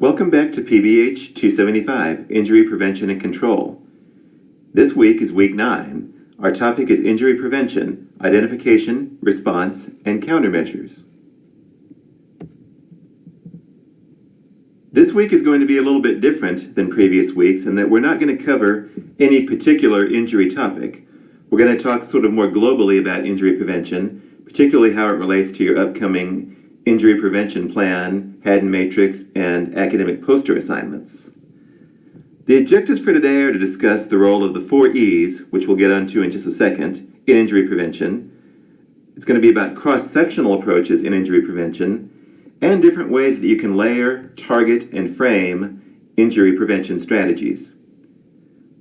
Welcome back to PBH 275, Injury Prevention and Control. This week is week 9. Our topic is injury prevention, identification, response, and countermeasures. This week is going to be a little bit different than previous weeks in that we're not going to cover any particular injury topic. We're going to talk sort of more globally about injury prevention, particularly how it relates to your upcoming injury prevention plan, Haddon Matrix, and academic poster assignments. The objectives for today are to discuss the role of the 4 E's, which we'll get onto in just a second, in injury prevention. It's going to be about cross-sectional approaches in injury prevention, and different ways that you can layer, target, and frame injury prevention strategies.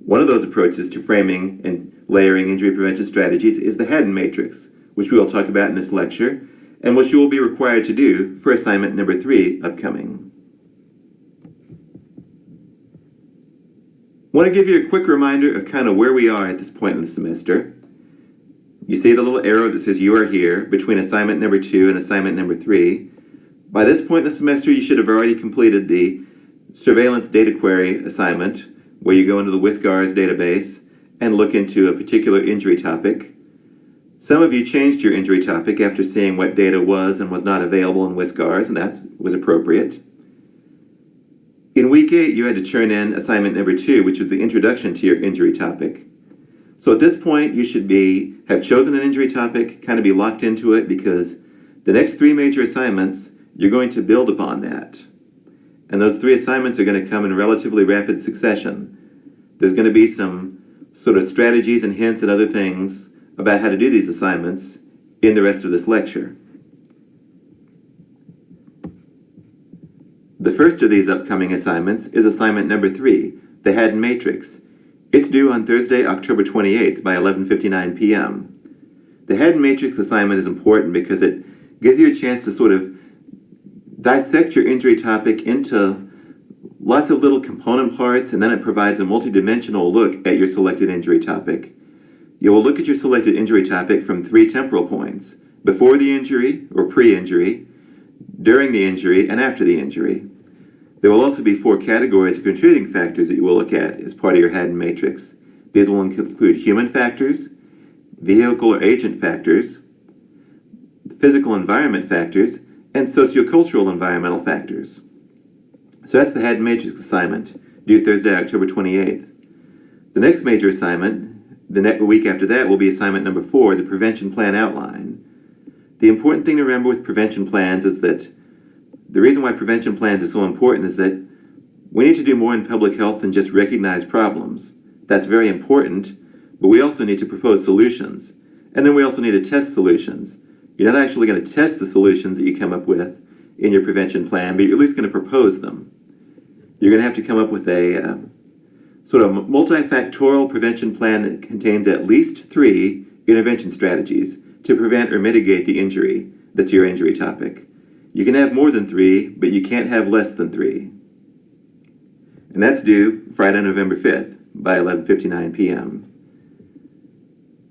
One of those approaches to framing and layering injury prevention strategies is the Haddon Matrix, which we will talk about in this lecture, and which you will be required to do for assignment number 3 upcoming. I want to give you a quick reminder of kind of where we are at this point in the semester. You see the little arrow that says you are here between assignment number 2 and assignment number 3. By this point in the semester, you should have already completed the surveillance data query assignment, where you go into the WSCARS database and look into a particular injury topic. Some of you changed your injury topic after seeing what data was and was not available in WSCARS, and that was appropriate. In week 8, you had to turn in assignment number 2, which was the introduction to your injury topic. So at this point, you should have chosen an injury topic, kind of be locked into it, because the next 3 major assignments, you're going to build upon that. And those 3 assignments are going to come in relatively rapid succession. There's going to be some sort of strategies and hints and other things about how to do these assignments in the rest of this lecture. The first of these upcoming assignments is assignment number 3, the Haddon Matrix. It's due on Thursday, October 28th by 11:59 p.m. The Haddon Matrix assignment is important because it gives you a chance to sort of dissect your injury topic into lots of little component parts, and then it provides a multidimensional look at your selected injury topic. You will look at your selected injury topic from 3 temporal points: before the injury or pre-injury, during the injury, and after the injury. There will also be 4 categories of contributing factors that you will look at as part of your Haddon Matrix. These will include human factors, vehicle or agent factors, physical environment factors, and sociocultural environmental factors. So that's the Haddon Matrix assignment, due Thursday, October 28th. The next major assignment, the week after that, will be assignment number 4, the prevention plan outline. The important thing to remember with prevention plans is that the reason why prevention plans are so important is that we need to do more in public health than just recognize problems. That's very important, but we also need to propose solutions. And then we also need to test solutions. You're not actually going to test the solutions that you come up with in your prevention plan, but you're at least going to propose them. You're going to have to come up with a sort of multifactorial prevention plan that contains at least 3 intervention strategies to prevent or mitigate the injury that's your injury topic. You can have more than 3, but you can't have less than 3. And that's due Friday, November 5th by 11:59 p.m.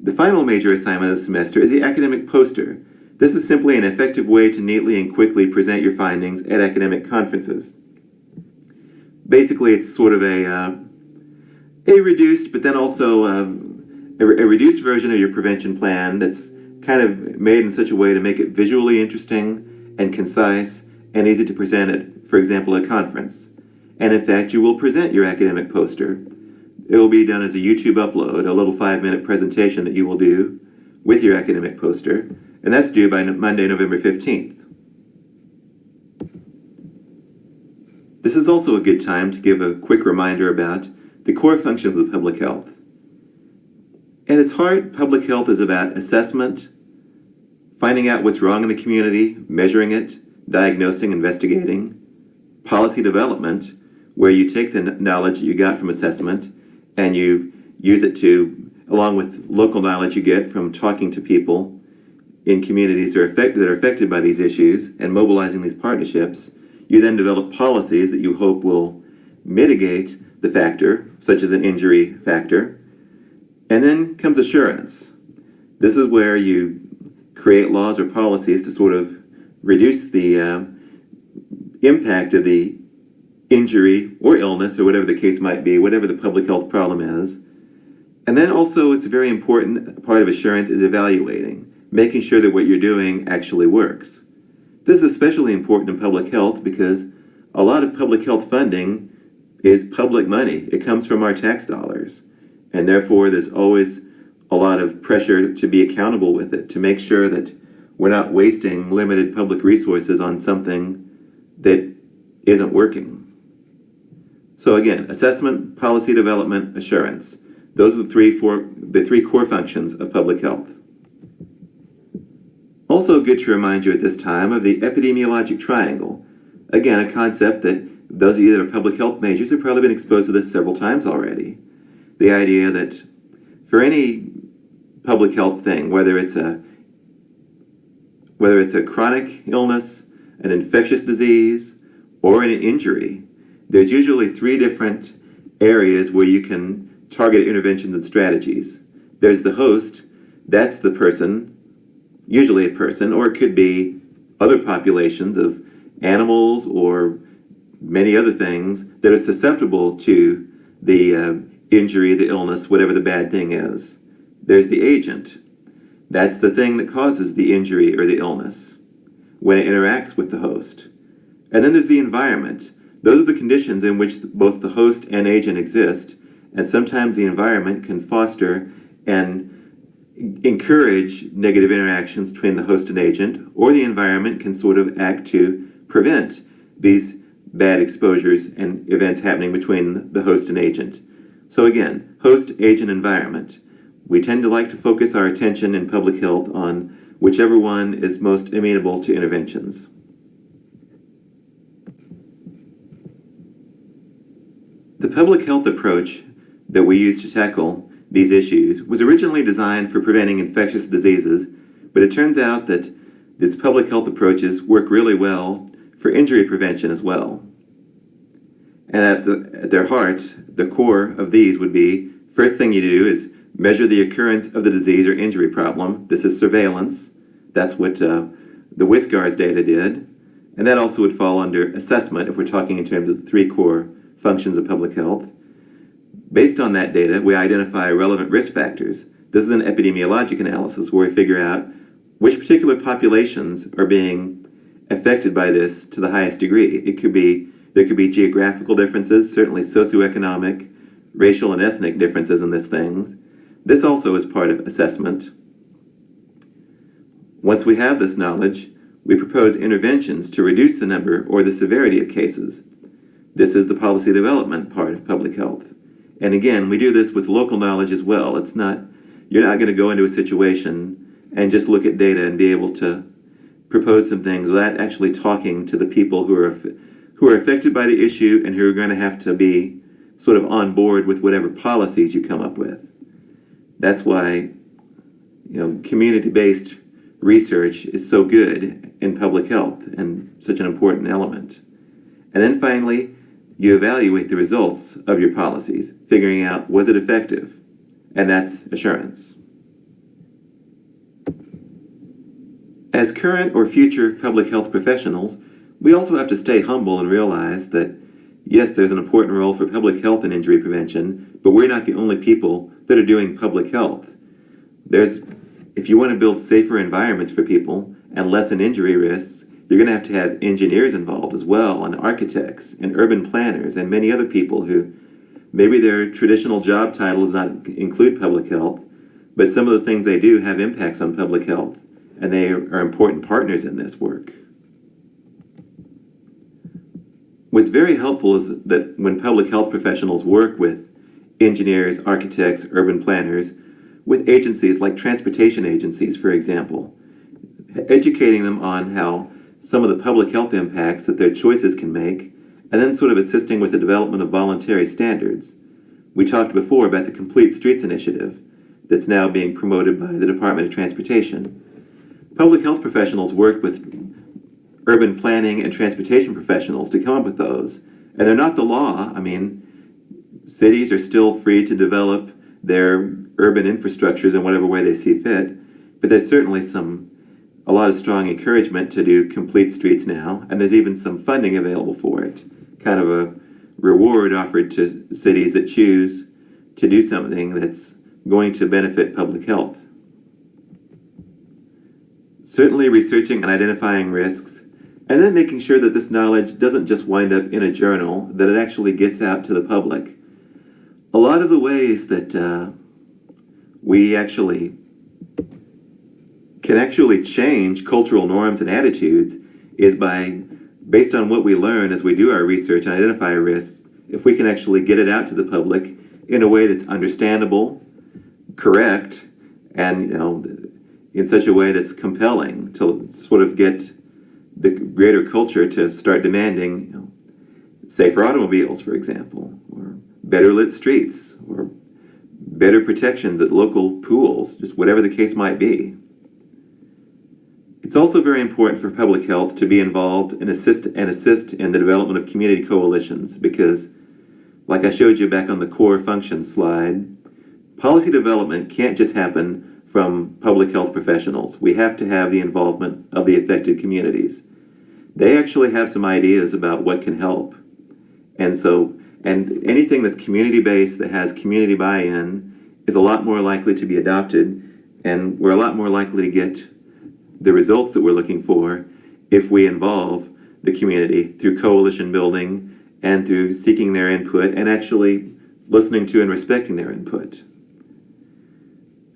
The final major assignment of the semester is the academic poster. This is simply an effective way to neatly and quickly present your findings at academic conferences. Basically, it's sort of a reduced, but then also a reduced version of your prevention plan that's kind of made in such a way to make it visually interesting and concise and easy to present at, for example, a conference. And in fact, you will present your academic poster. It will be done as a YouTube upload, a little 5-minute presentation that you will do with your academic poster, and that's due by Monday, November 15th. This is also a good time to give a quick reminder about the core functions of public health. At its heart, public health is about assessment, finding out what's wrong in the community, measuring it, diagnosing, investigating, policy development, where you take the knowledge that you got from assessment and you use it to, along with local knowledge you get from talking to people in communities that are affected by these issues and mobilizing these partnerships. You then develop policies that you hope will mitigate the factor, such as an injury factor. And then comes assurance. This is where you create laws or policies to sort of reduce the impact of the injury or illness, or whatever the case might be, whatever the public health problem is. And then also, it's a very important part of assurance is evaluating, making sure that what you're doing actually works. This is especially important in public health because a lot of public health funding is public money. It comes from our tax dollars. And therefore, there's always a lot of pressure to be accountable with it, to make sure that we're not wasting limited public resources on something that isn't working. So again, assessment, policy development, assurance. Those are the three core functions of public health. Also good to remind you at this time of the epidemiologic triangle. Again, a concept that those of you that are public health majors have probably been exposed to this several times already. The idea that for any public health thing, whether it's a chronic illness, an infectious disease, or an injury, there's usually three different areas where you can target interventions and strategies. There's the host, that's the person, usually a person, or it could be other populations of animals or many other things that are susceptible to the injury, the illness, whatever the bad thing is. There's the agent. That's the thing that causes the injury or the illness when it interacts with the host. And then there's the environment. Those are the conditions in which both the host and agent exist, and sometimes the environment can foster and encourage negative interactions between the host and agent, or the environment can sort of act to prevent these bad exposures and events happening between the host and agent. So again, host, agent, environment. We tend to like to focus our attention in public health on whichever one is most amenable to interventions. The public health approach that we use to tackle these issues was originally designed for preventing infectious diseases, but it turns out that these public health approaches work really well for injury prevention as well. And at their heart, the core of these would be, first thing you do is measure the occurrence of the disease or injury problem. This is surveillance. That's what the WISCAR's data did. And that also would fall under assessment if we're talking in terms of the three core functions of public health. Based on that data, we identify relevant risk factors. This is an epidemiologic analysis where we figure out which particular populations are being affected by this to the highest degree. There could be geographical differences, certainly socioeconomic, racial and ethnic differences in these things. This also is part of assessment. Once we have this knowledge, we propose interventions to reduce the number or the severity of cases. This is the policy development part of public health. And again, we do this with local knowledge as well. You're not going to go into a situation and just look at data and be able to propose some things without actually talking to the people who are affected by the issue and who are going to have to be sort of on board with whatever policies you come up with. That's why, community-based research is so good in public health and such an important element. And then finally, you evaluate the results of your policies, figuring out, was it effective? And that's assurance. As current or future public health professionals, we also have to stay humble and realize that, yes, there's an important role for public health and injury prevention, but we're not the only people that are doing public health. If you want to build safer environments for people and lessen injury risks, you're going to have engineers involved as well, and architects, and urban planners, and many other people who maybe their traditional job title does not include public health, but some of the things they do have impacts on public health, and they are important partners in this work. What's very helpful is that when public health professionals work with engineers, architects, urban planners, with agencies like transportation agencies, for example, educating them on how some of the public health impacts that their choices can make, and then sort of assisting with the development of voluntary standards. We talked before about the Complete Streets Initiative that's now being promoted by the Department of Transportation. Public health professionals worked with urban planning and transportation professionals to come up with those. And they're not the law. Cities are still free to develop their urban infrastructures in whatever way they see fit, but there's certainly a lot of strong encouragement to do complete streets now, and there's even some funding available for it. kind of a reward offered to cities that choose to do something that's going to benefit public health. Certainly researching and identifying risks, and then making sure that this knowledge doesn't just wind up in a journal, that it actually gets out to the public. A lot of the ways that we can actually change cultural norms and attitudes is based on what we learn as we do our research and identify risks, if we can actually get it out to the public in a way that's understandable, correct, and in such a way that's compelling to sort of get the greater culture to start demanding safer automobiles, for example, or better lit streets, or better protections at local pools, just whatever the case might be. It's also very important for public health to be involved and assist in the development of community coalitions because, like I showed you back on the core functions slide, policy development can't just happen from public health professionals. We have to have the involvement of the affected communities. They actually have some ideas about what can help. And anything that's community-based, that has community buy-in, is a lot more likely to be adopted, and we're a lot more likely to get the results that we're looking for if we involve the community through coalition building and through seeking their input and actually listening to and respecting their input.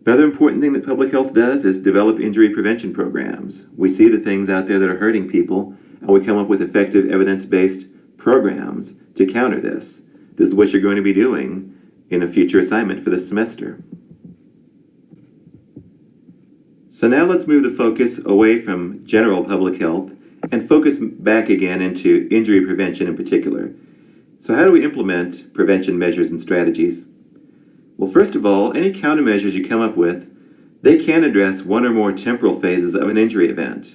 Another important thing that public health does is develop injury prevention programs. We see the things out there that are hurting people, and we come up with effective evidence-based programs to counter this. This is what you're going to be doing in a future assignment for this semester. So now let's move the focus away from general public health and focus back again into injury prevention in particular. So how do we implement prevention measures and strategies? Well, first of all, any countermeasures you come up with, they can address one or more temporal phases of an injury event.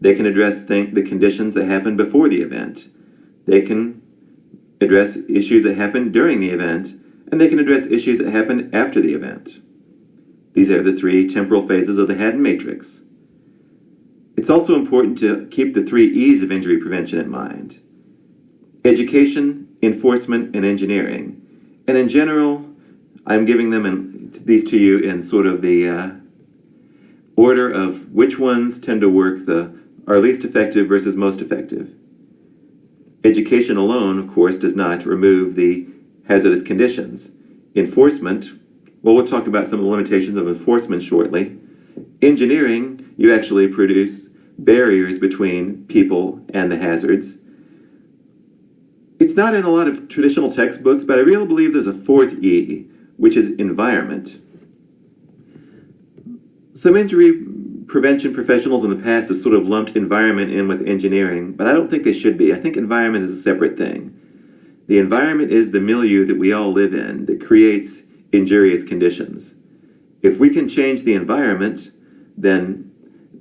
They can address the conditions that happen before the event. They can address issues that happen during the event, and they can address issues that happen after the event. These are the three temporal phases of the Haddon matrix. It's also important to keep the 3 E's of injury prevention in mind: education, enforcement, and engineering. And in general, I'm giving these to you in sort of the order of which ones tend to work are least effective versus most effective. Education alone, of course, does not remove the hazardous conditions. Enforcement, well, we'll talk about some of the limitations of enforcement shortly. Engineering, you actually produce barriers between people and the hazards. It's not in a lot of traditional textbooks, but I really believe there's a 4th E, which is environment. Some injury prevention professionals in the past have sort of lumped environment in with engineering, but I don't think they should be. I think environment is a separate thing. The environment is the milieu that we all live in that creates injurious conditions. If we can change the environment, then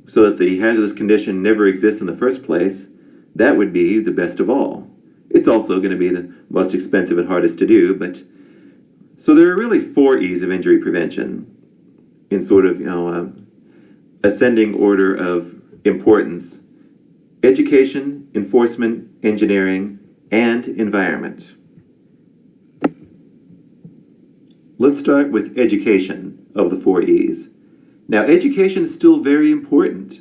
so that the hazardous condition never exists in the first place, that would be the best of all. It's also going to be the most expensive and hardest to do, but so there are really 4 E's of injury prevention in sort of, ascending order of importance: education, enforcement, engineering, and environment. Let's start with education of the 4 E's. Now, education is still very important.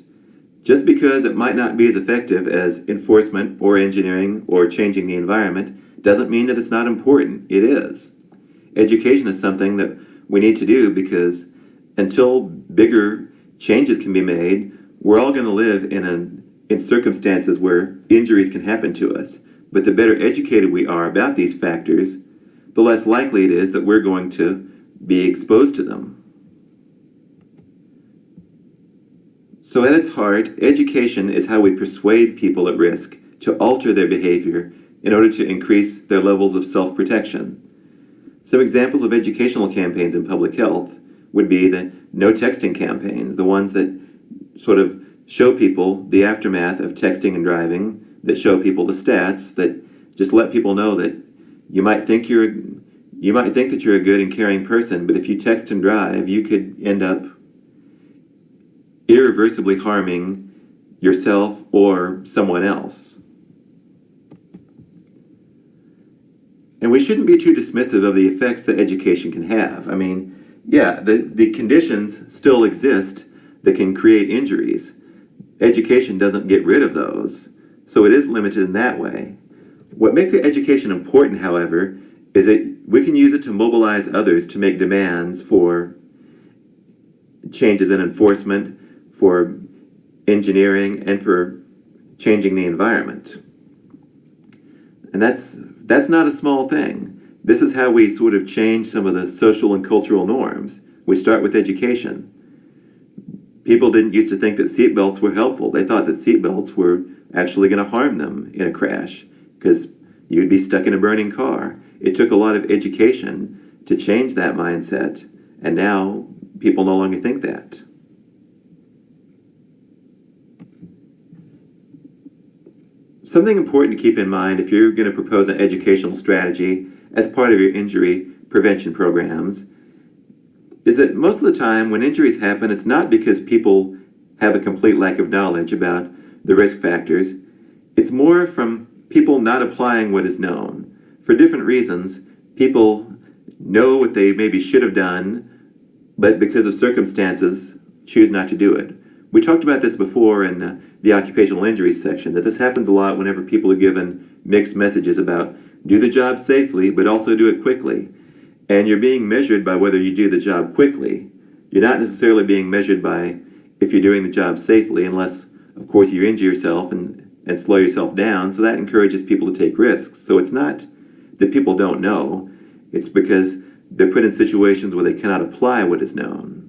Just because it might not be as effective as enforcement or engineering or changing the environment doesn't mean that it's not important. It is. Education is something that we need to do because until bigger changes can be made, we're all going to live in circumstances where injuries can happen to us. But the better educated we are about these factors, the less likely it is that we're going to be exposed to them. So at its heart, education is how we persuade people at risk to alter their behavior in order to increase their levels of self-protection. Some examples of educational campaigns in public health would be the no texting campaigns, the ones that sort of show people the aftermath of texting and driving, that show people the stats, that just let people know that you might think that you're a good and caring person, but if you text and drive, you could end up irreversibly harming yourself or someone else. And we shouldn't be too dismissive of the effects that education can have. I mean, yeah, the conditions still exist that can create injuries. Education doesn't get rid of those, so it is limited in that way. What makes education important, however, is that we can use it to mobilize others to make demands for changes in enforcement, for engineering, and for changing the environment. And that's not a small thing. This is how we sort of change some of the social and cultural norms. We start with education. People didn't used to think that seatbelts were helpful. They thought that seatbelts were actually going to harm them in a crash because you'd be stuck in a burning car. It took a lot of education to change that mindset, and now people no longer think that. Something important to keep in mind if you're going to propose an educational strategy as part of your injury prevention programs is that most of the time when injuries happen, it's not because people have a complete lack of knowledge about the risk factors. It's more from people not applying what is known. For different reasons, people know what they maybe should have done, but because of circumstances, choose not to do it. We talked about this before in the occupational injuries section, that this happens a lot whenever people are given mixed messages about do the job safely, but also do it quickly. And you're being measured by whether you do the job quickly. You're not necessarily being measured by if you're doing the job safely, unless, of course, you injure yourself and slow yourself down. So that encourages people to take risks. So it's not that people don't know. It's because they're put in situations where they cannot apply what is known.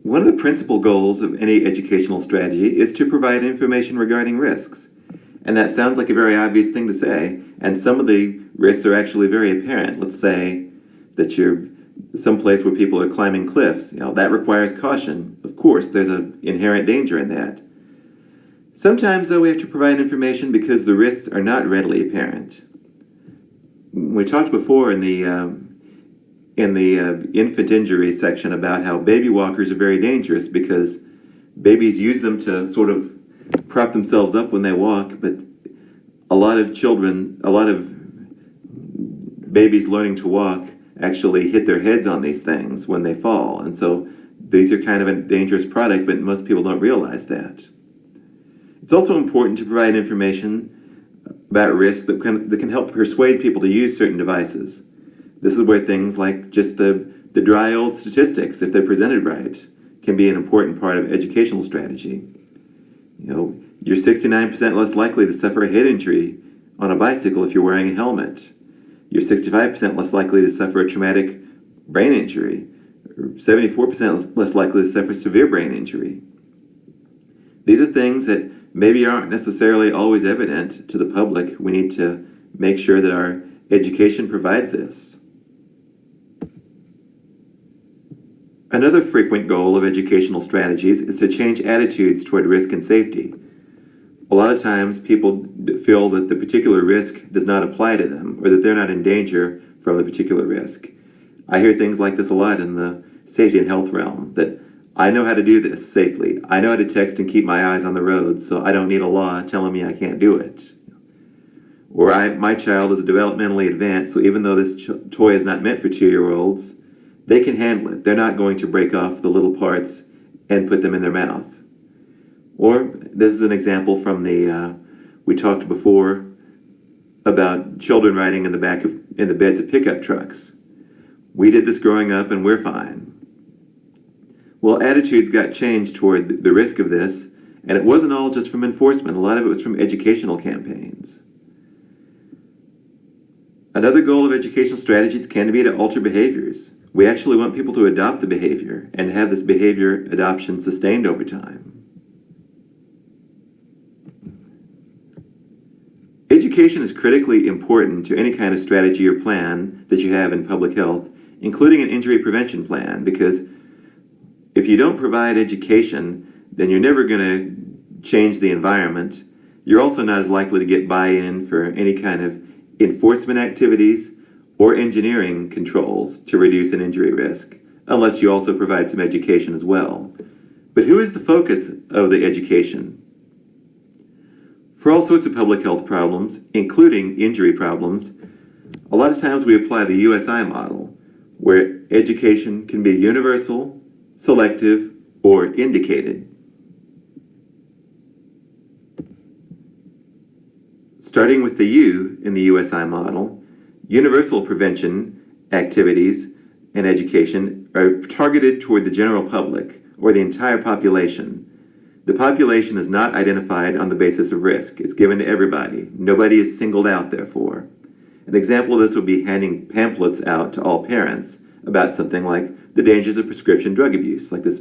One of the principal goals of any educational strategy is to provide information regarding risks. And that sounds like a very obvious thing to say, and some of the risks are actually very apparent. Let's say that you're someplace where people are climbing cliffs. That requires caution. Of course, there's an inherent danger in that. Sometimes, though, we have to provide information because the risks are not readily apparent. We talked before in the infant injury section about how baby walkers are very dangerous because babies use them to sort of prop themselves up when they walk, but a lot of babies learning to walk actually hit their heads on these things when they fall, and so these are kind of a dangerous product, but most people don't realize that. It's also important to provide information about risks that can help persuade people to use certain devices. This is where things like just the dry old statistics, if they're presented right, can be an important part of educational strategy. You're 69% less likely to suffer a head injury on a bicycle if you're wearing a helmet. You're 65% less likely to suffer a traumatic brain injury, or 74% less likely to suffer severe brain injury. These are things that maybe aren't necessarily always evident to the public. We need to make sure that our education provides this. Another frequent goal of educational strategies is to change attitudes toward risk and safety. A lot of times people feel that the particular risk does not apply to them or that they're not in danger from the particular risk. I hear things like this a lot in the safety and health realm, that I know how to do this safely. I know how to text and keep my eyes on the road, so I don't need a law telling me I can't do it. Or my child is developmentally advanced, so even though this toy is not meant for 2-year-olds, they can handle it. They're not going to break off the little parts and put them in their mouth. Or this is an example from we talked before about children riding in the beds of pickup trucks. We did this growing up and we're fine. Well, attitudes got changed toward the risk of this, and it wasn't all just from enforcement. A lot of it was from educational campaigns. Another goal of educational strategies can be to alter behaviors. We actually want people to adopt the behavior and have this behavior adoption sustained over time. Education is critically important to any kind of strategy or plan that you have in public health, including an injury prevention plan, because if you don't provide education, then you're never going to change the environment. You're also not as likely to get buy-in for any kind of enforcement activities or engineering controls to reduce an injury risk, unless you also provide some education as well. But who is the focus of the education? For all sorts of public health problems, including injury problems, a lot of times we apply the USI model, where education can be universal, selective, or indicated. Starting with the U in the USI model, universal prevention activities and education are targeted toward the general public, or the entire population. The population is not identified on the basis of risk. It's given to everybody. Nobody is singled out, therefore. An example of this would be handing pamphlets out to all parents about something like the dangers of prescription drug abuse, like this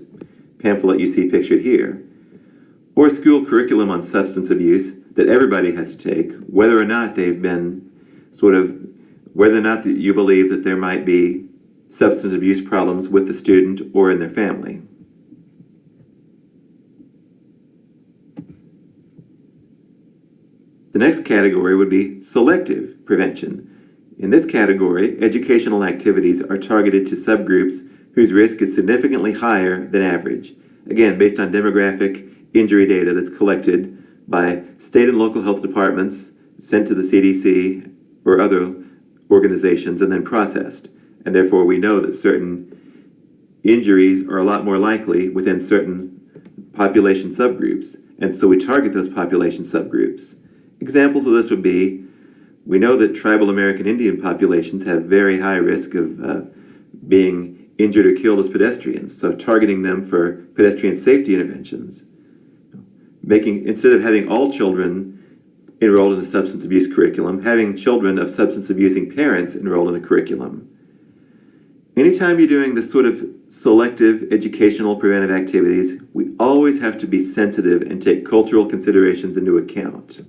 pamphlet you see pictured here. Or school curriculum on substance abuse that everybody has to take, whether or not they've been whether or not you believe that there might be substance abuse problems with the student or in their family. The next category would be selective prevention. In this category, educational activities are targeted to subgroups whose risk is significantly higher than average, again, based on demographic injury data that's collected by state and local health departments, sent to the CDC or other organizations, and then processed. And therefore, we know that certain injuries are a lot more likely within certain population subgroups, and so we target those population subgroups. Examples of this would be, we know that tribal American Indian populations have very high risk of being injured or killed as pedestrians, so targeting them for pedestrian safety interventions. Instead of having all children enrolled in a substance abuse curriculum, having children of substance abusing parents enrolled in a curriculum. Anytime you're doing this sort of selective educational preventive activities, we always have to be sensitive and take cultural considerations into account.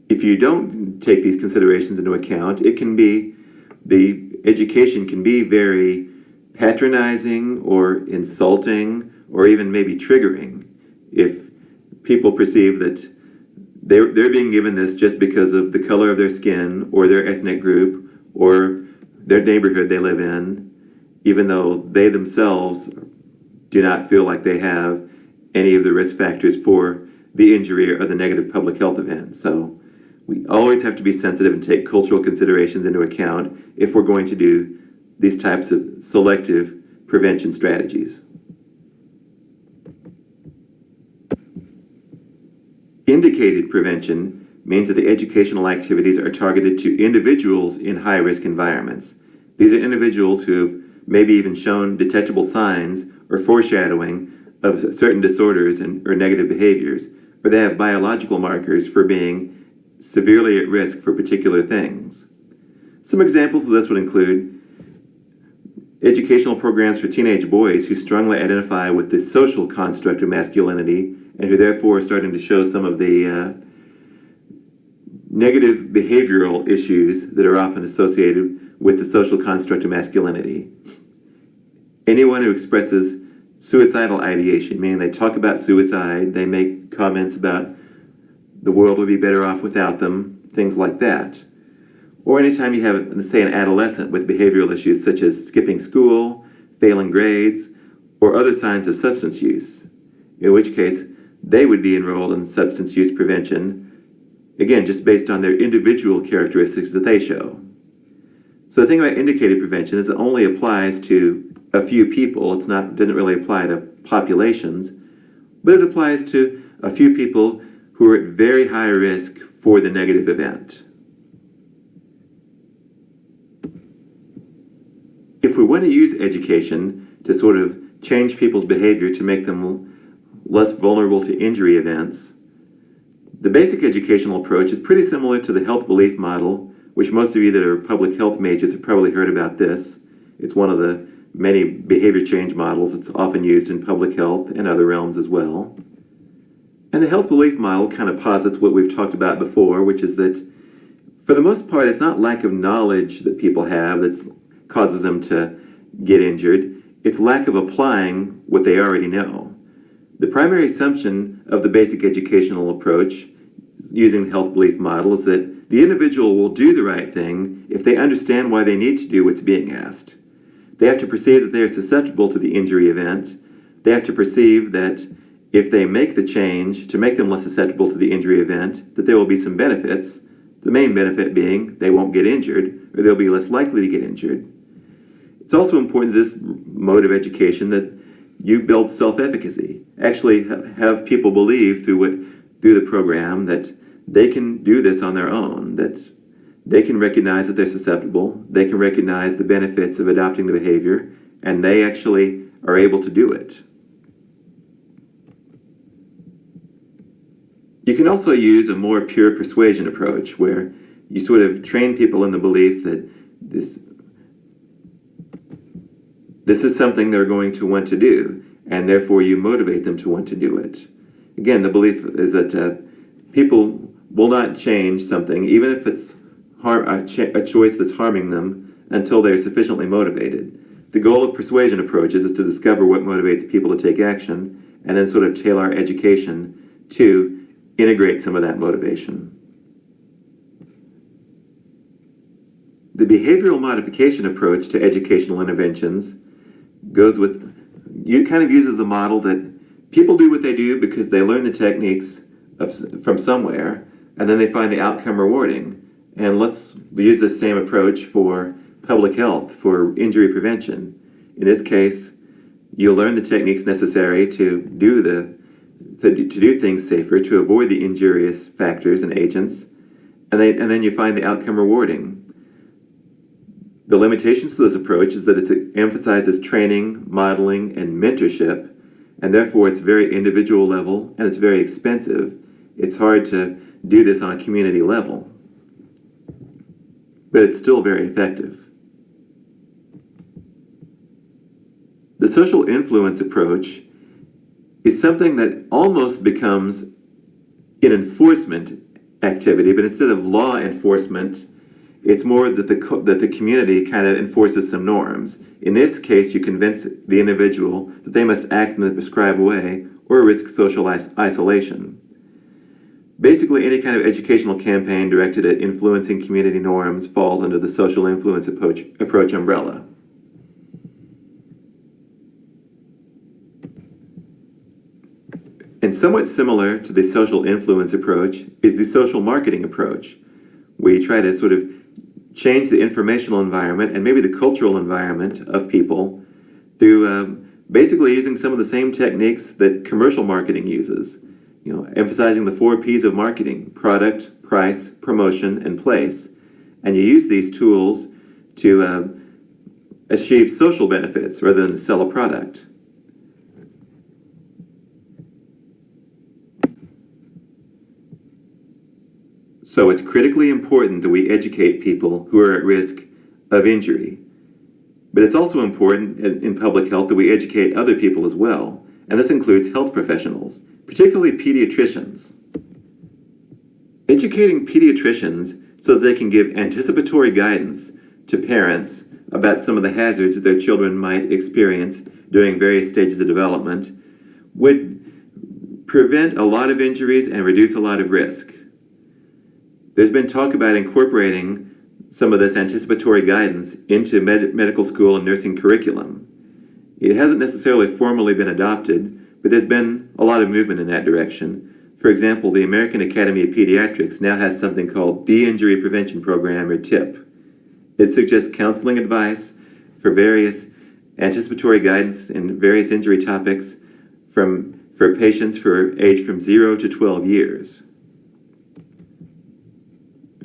If you don't take these considerations into account, the education can be very patronizing or insulting or even maybe triggering if people perceive that they're being given this just because of the color of their skin or their ethnic group or their neighborhood they live in, even though they themselves do not feel like they have any of the risk factors for the injury or the negative public health event. So we always have to be sensitive and take cultural considerations into account if we're going to do these types of selective prevention strategies. Indicated prevention means that the educational activities are targeted to individuals in high-risk environments. These are individuals who have maybe even shown detectable signs or foreshadowing of certain disorders or negative behaviors, or they have biological markers for being severely at risk for particular things. Some examples of this would include educational programs for teenage boys who strongly identify with the social construct of masculinity and who therefore are starting to show some of the negative behavioral issues that are often associated with the social construct of masculinity. Anyone who expresses suicidal ideation, meaning they talk about suicide, they make comments about the world would be better off without them, things like that. Or anytime you have, say, an adolescent with behavioral issues such as skipping school, failing grades, or other signs of substance use, in which case they would be enrolled in substance use prevention, again, just based on their individual characteristics that they show. So the thing about indicated prevention is it only applies to a few people. It doesn't really apply to populations, but it applies to a few people who are at very high risk for the negative event. If we want to use education to sort of change people's behavior to make them less vulnerable to injury events, the basic educational approach is pretty similar to the health belief model, which most of you that are public health majors have probably heard about this. It's one of the many behavior change models that's often used in public health and other realms as well. And the health belief model kind of posits what we've talked about before, which is that for the most part, it's not lack of knowledge that people have that causes them to get injured. It's lack of applying what they already know. The primary assumption of the basic educational approach using the health belief model is that the individual will do the right thing if they understand why they need to do what's being asked. They have to perceive that they are susceptible to the injury event. They have to perceive that if they make the change to make them less susceptible to the injury event, that there will be some benefits, the main benefit being they won't get injured, or they'll be less likely to get injured. It's also important to this mode of education that you build self-efficacy. Actually have people believe through the program that they can do this on their own, that they can recognize that they're susceptible, they can recognize the benefits of adopting the behavior, and they actually are able to do it. You can also use a more pure persuasion approach where you sort of train people in the belief that this is something they're going to want to do, and therefore you motivate them to want to do it. Again, the belief is that people will not change something, even if it's a choice that's harming them, until they're sufficiently motivated. The goal of persuasion approaches is to discover what motivates people to take action, and then sort of tailor our education to integrate some of that motivation. The behavioral modification approach to educational interventions uses the model that people do what they do because they learn the techniques from somewhere, and then they find the outcome rewarding. And let's use this same approach for public health, for injury prevention. In this case, you'll learn the techniques necessary to do things safer, to avoid the injurious factors and agents, and then you find the outcome rewarding. The limitations to this approach is that it emphasizes training, modeling, and mentorship, and therefore it's very individual level and it's very expensive. It's hard to do this on a community level, but it's still very effective. The social influence approach is something that almost becomes an enforcement activity, but instead of law enforcement, it's more that the community kind of enforces some norms. In this case, you convince the individual that they must act in the prescribed way or risk social isolation. Basically, any kind of educational campaign directed at influencing community norms falls under the social influence approach umbrella. And somewhat similar to the social influence approach is the social marketing approach, where you try to sort of change the informational environment and maybe the cultural environment of people through basically using some of the same techniques that commercial marketing uses. Emphasizing the 4 P's of marketing: product, price, promotion, and place. And you use these tools to achieve social benefits rather than to sell a product. So it's critically important that we educate people who are at risk of injury. But it's also important in public health that we educate other people as well, and this includes health professionals, particularly pediatricians. Educating pediatricians so that they can give anticipatory guidance to parents about some of the hazards that their children might experience during various stages of development would prevent a lot of injuries and reduce a lot of risk. There's been talk about incorporating some of this anticipatory guidance into medical school and nursing curriculum. It hasn't necessarily formally been adopted, but there's been a lot of movement in that direction. For example, the American Academy of Pediatrics now has something called the Injury Prevention Program, or TIP. It suggests counseling advice for various anticipatory guidance in various injury topics for patients aged from 0 to 12 years.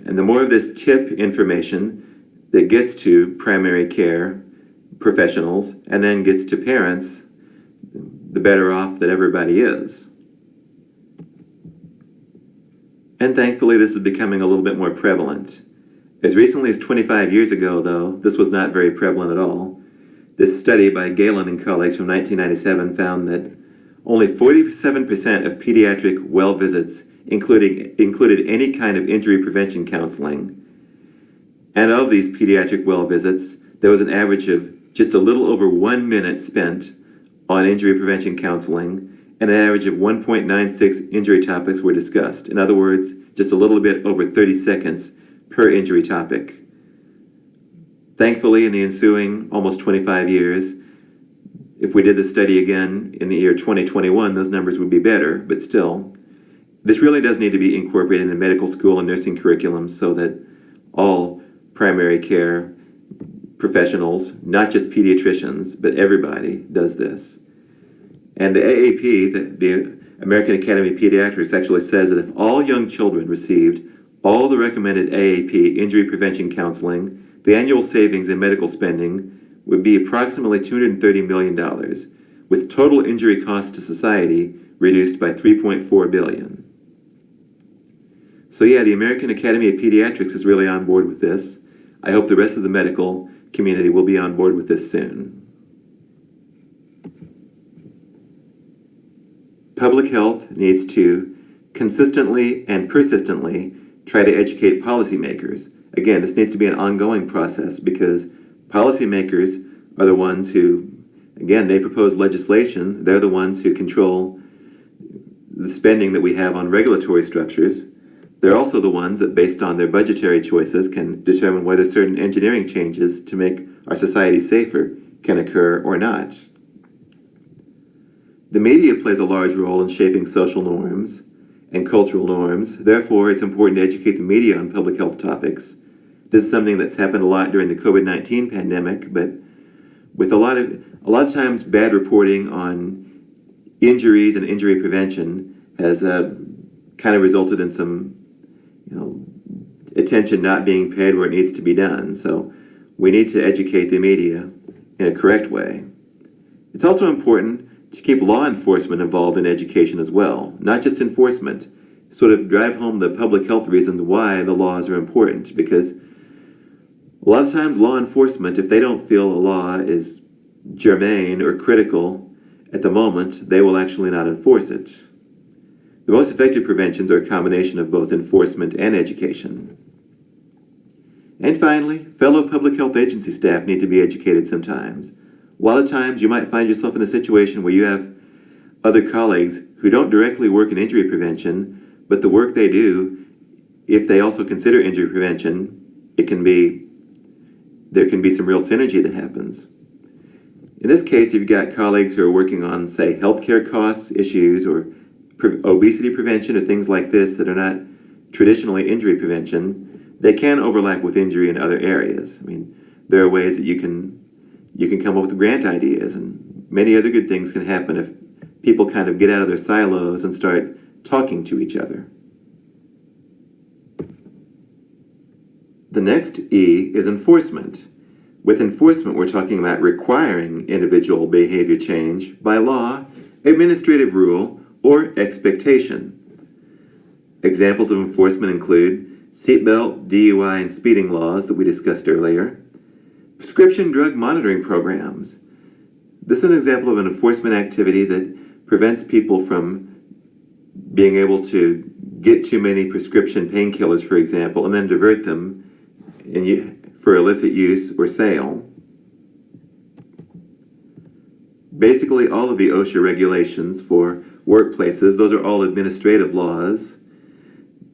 And the more of this TIP information that gets to primary care professionals and then gets to parents, the better off that everybody is. And thankfully, this is becoming a little bit more prevalent. As recently as 25 years ago, though, this was not very prevalent at all. This study by Galen and colleagues from 1997 found that only 47% of pediatric well visits included any kind of injury prevention counseling. And of these pediatric well visits, there was an average of just a little over 1 minute spent on injury prevention counseling, and an average of 1.96 injury topics were discussed. In other words, just a little bit over 30 seconds per injury topic. Thankfully, in the ensuing almost 25 years, If we did the study again in the year 2021, those numbers would be better, but still, this really does need to be incorporated in medical school and nursing curriculums so that all primary care professionals, not just pediatricians, but everybody does this. And the AAP, the American Academy of Pediatrics, actually says that if all young children received all the recommended AAP injury prevention counseling, the annual savings in medical spending would be approximately $230 million, with total injury costs to society reduced by $3.4 billion. So yeah, the American Academy of Pediatrics is really on board with this. I hope the rest of the medical community will be on board with this soon. Public health needs to consistently and persistently try to educate policymakers. Again, this needs to be an ongoing process because policymakers are the ones who, again, they propose legislation. They're the ones who control the spending that we have on regulatory structures. They're also the ones that, based on their budgetary choices, can determine whether certain engineering changes to make our society safer can occur or not. The media plays a large role in shaping social norms and cultural norms. Therefore, it's important to educate the media on public health topics. This is something that's happened a lot during the COVID-19 pandemic, but with a lot of times bad reporting on injuries and injury prevention has kind of resulted in some attention not being paid where it needs to be done. So we need to educate the media in a correct way. It's also important to keep law enforcement involved in education as well, not just enforcement. Sort of drive home the public health reasons why the laws are important, because a lot of times law enforcement, if they don't feel a law is germane or critical at the moment, they will actually not enforce it. The most effective preventions are a combination of both enforcement and education. And finally, fellow public health agency staff need to be educated sometimes. A lot of times you might find yourself in a situation where you have other colleagues who don't directly work in injury prevention, but the work they do, if they also consider injury prevention, there can be some real synergy that happens. In this case, you've got colleagues who are working on, say, healthcare costs issues or obesity prevention or things like this that are not traditionally injury prevention. They can overlap with injury in other areas. I mean, there are ways that you can come up with grant ideas, and many other good things can happen if people kind of get out of their silos and start talking to each other. The next E is enforcement. With enforcement, we're talking about requiring individual behavior change by law, administrative rule, or expectation. Examples of enforcement include seatbelt, DUI, and speeding laws that we discussed earlier, prescription drug monitoring programs. This is an example of an enforcement activity that prevents people from being able to get too many prescription painkillers, for example, and then divert them for illicit use or sale. Basically, all of the OSHA regulations for workplaces, those are all administrative laws,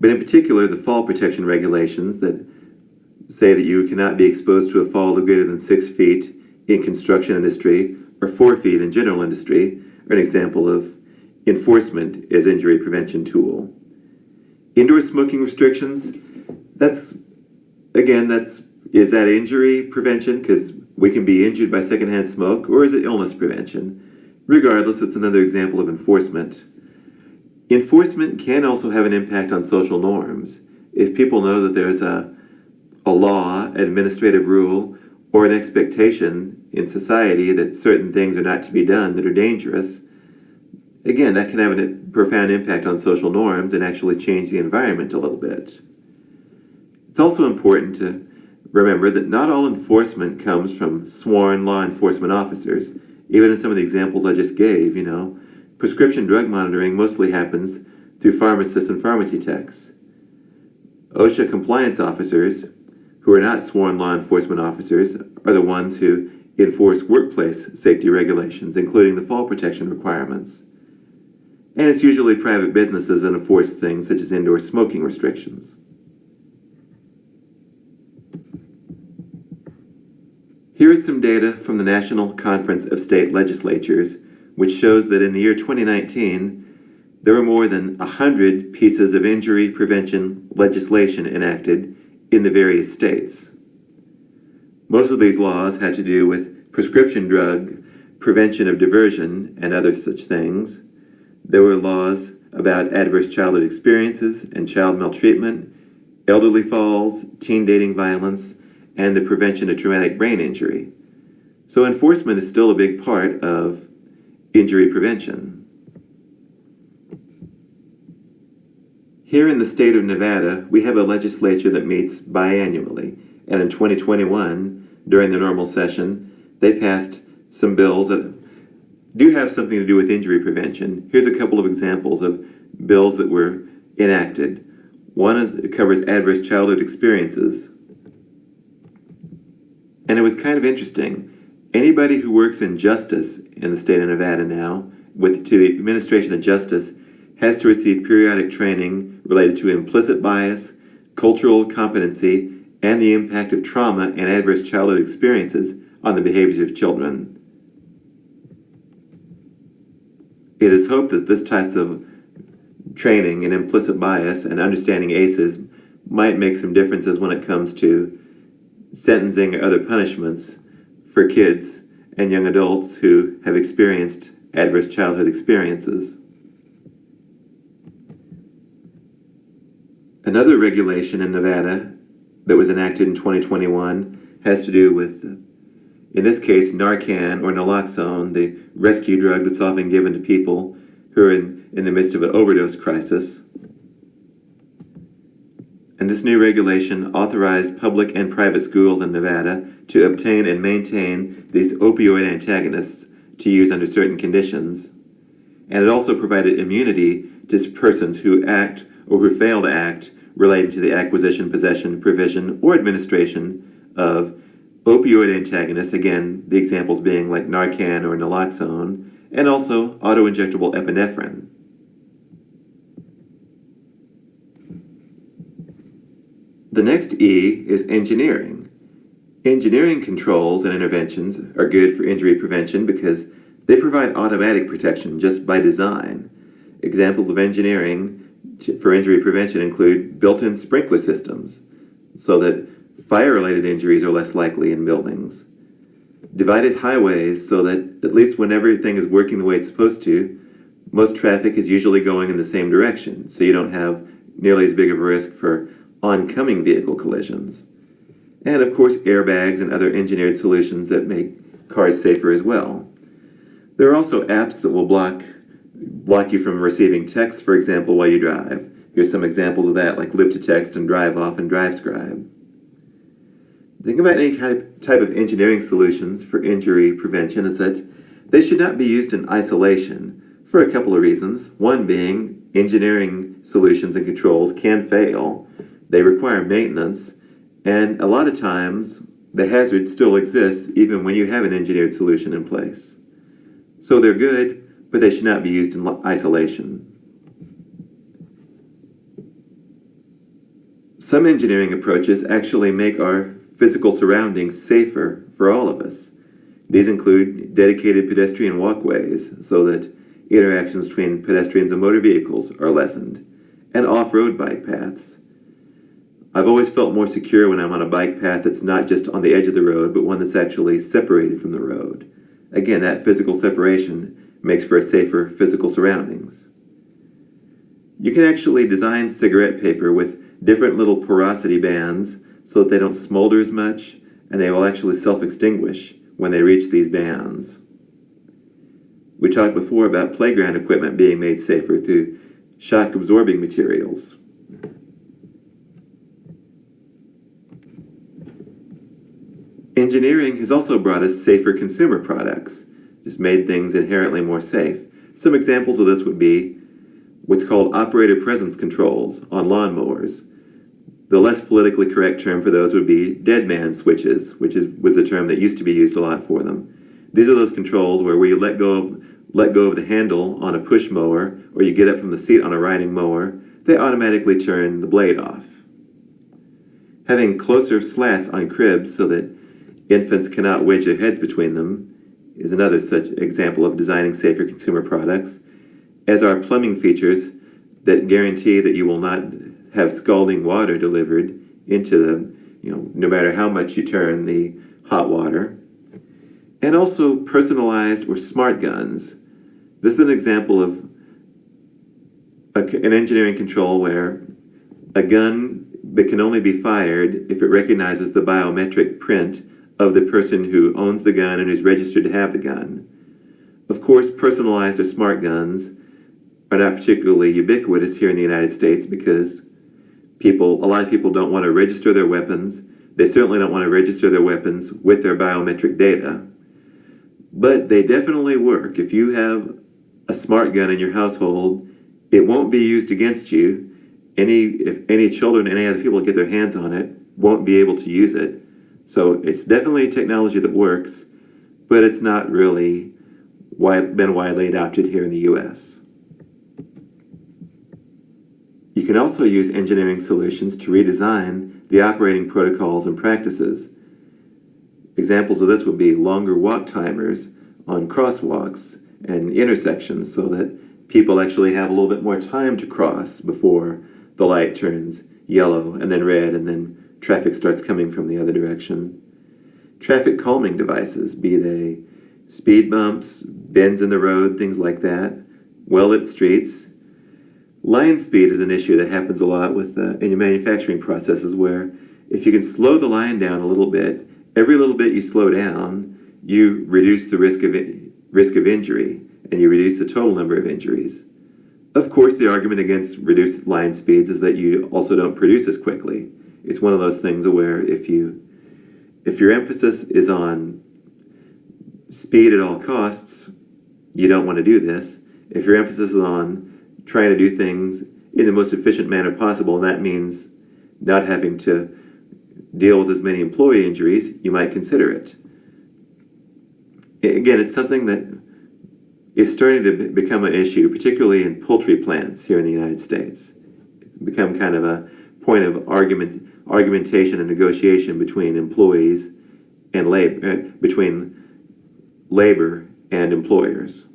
but in particular the fall protection regulations that say that you cannot be exposed to a fall of greater than 6 feet in construction industry or 4 feet in general industry are an example of enforcement as injury prevention tool. Indoor smoking restrictions, is that injury prevention? Because we can be injured by secondhand smoke, or is it illness prevention? Regardless, it's another example of enforcement. Enforcement can also have an impact on social norms. If people know that there's a law, an administrative rule, or an expectation in society that certain things are not to be done that are dangerous, again, that can have a profound impact on social norms and actually change the environment a little bit. It's also important to remember that not all enforcement comes from sworn law enforcement officers. Even in some of the examples I just gave, prescription drug monitoring mostly happens through pharmacists and pharmacy techs. OSHA compliance officers, who are not sworn law enforcement officers, are the ones who enforce workplace safety regulations, including the fall protection requirements. And it's usually private businesses that enforce things such as indoor smoking restrictions. Here is some data from the National Conference of State Legislatures, which shows that in the year 2019, there were more than 100 pieces of injury prevention legislation enacted in the various states. Most of these laws had to do with prescription drug, prevention of diversion, and other such things. There were laws about adverse childhood experiences and child maltreatment, elderly falls, teen dating violence, and the prevention of traumatic brain injury. So enforcement is still a big part of injury prevention. Here in the state of Nevada, we have a legislature that meets biannually, and in 2021, during the normal session, they passed some bills that do have something to do with injury prevention. Here's a couple of examples of bills that were enacted. One covers adverse childhood experiences. And it was kind of interesting. Anybody who works in justice in the state of Nevada now, to the administration of justice, has to receive periodic training related to implicit bias, cultural competency, and the impact of trauma and adverse childhood experiences on the behaviors of children. It is hoped that this types of training in implicit bias and understanding ACEs might make some differences when it comes to sentencing or other punishments for kids and young adults who have experienced adverse childhood experiences. Another regulation in Nevada that was enacted in 2021 has to do with, in this case, Narcan or naloxone, the rescue drug that's often given to people who are in the midst of an overdose crisis. And this new regulation authorized public and private schools in Nevada to obtain and maintain these opioid antagonists to use under certain conditions. And it also provided immunity to persons who act or who fail to act related to the acquisition, possession, provision, or administration of opioid antagonists, again, the examples being like Narcan or naloxone, and also auto-injectable epinephrine. The next E is engineering. Engineering controls and interventions are good for injury prevention because they provide automatic protection just by design. Examples of engineering for injury prevention include built-in sprinkler systems so that fire-related injuries are less likely in buildings, divided highways so that at least when everything is working the way it's supposed to, most traffic is usually going in the same direction, so you don't have nearly as big of a risk for oncoming vehicle collisions. And of course, airbags and other engineered solutions that make cars safer as well. There are also apps that will block you from receiving text, for example, while you drive. Here's some examples of that, like Live to Text and Drive Off and DriveScribe. The thing about any type of engineering solutions for injury prevention is that they should not be used in isolation for a couple of reasons. One being, engineering solutions and controls can fail. They require maintenance, and a lot of times the hazard still exists even when you have an engineered solution in place. So they're good, but they should not be used in isolation. Some engineering approaches actually make our physical surroundings safer for all of us. These include dedicated pedestrian walkways so that interactions between pedestrians and motor vehicles are lessened, and off-road bike paths. I've always felt more secure when I'm on a bike path that's not just on the edge of the road, but one that's actually separated from the road. Again, that physical separation makes for a safer physical surroundings. You can actually design cigarette paper with different little porosity bands so that they don't smolder as much, and they will actually self-extinguish when they reach these bands. We talked before about playground equipment being made safer through shock-absorbing materials. Engineering has also brought us safer consumer products, just made things inherently more safe. Some examples of this would be what's called operator presence controls on lawnmowers. The less politically correct term for those would be dead man switches, was the term that used to be used a lot for them. These are those controls where you let go of the handle on a push mower, or you get up from the seat on a riding mower, they automatically turn the blade off. Having closer slats on cribs so that Infants cannot wedge their heads between them is another such example of designing safer consumer products, as are plumbing features that guarantee that you will not have scalding water delivered into them, no matter how much you turn the hot water. And also personalized or smart guns. This is an example of an engineering control where a gun that can only be fired if it recognizes the biometric print of the person who owns the gun and who's registered to have the gun. Of course, personalized or smart guns are not particularly ubiquitous here in the United States because a lot of people don't want to register their weapons. They certainly don't want to register their weapons with their biometric data. But they definitely work. If you have a smart gun in your household, it won't be used against you. If any children, any other people get their hands on it, won't be able to use it. So it's definitely a technology that works, but it's not really been widely adopted here in the US. You can also use engineering solutions to redesign the operating protocols and practices. Examples of this would be longer walk timers on crosswalks and intersections so that people actually have a little bit more time to cross before the light turns yellow and then red and then traffic starts coming from the other direction. Traffic calming devices, be they speed bumps, bends in the road, things like that, well-lit streets. Line speed is an issue that happens a lot in your manufacturing processes where if you can slow the line down a little bit, every little bit you slow down, you reduce the risk of injury, and you reduce the total number of injuries. Of course, the argument against reduced line speeds is that you also don't produce as quickly. It's one of those things where if your emphasis is on speed at all costs, you don't want to do this. If your emphasis is on trying to do things in the most efficient manner possible, and that means not having to deal with as many employee injuries, you might consider it. Again, it's something that is starting to become an issue, particularly in poultry plants here in the United States. It's become kind of a point of argumentation and negotiation between employees and between labor and employers.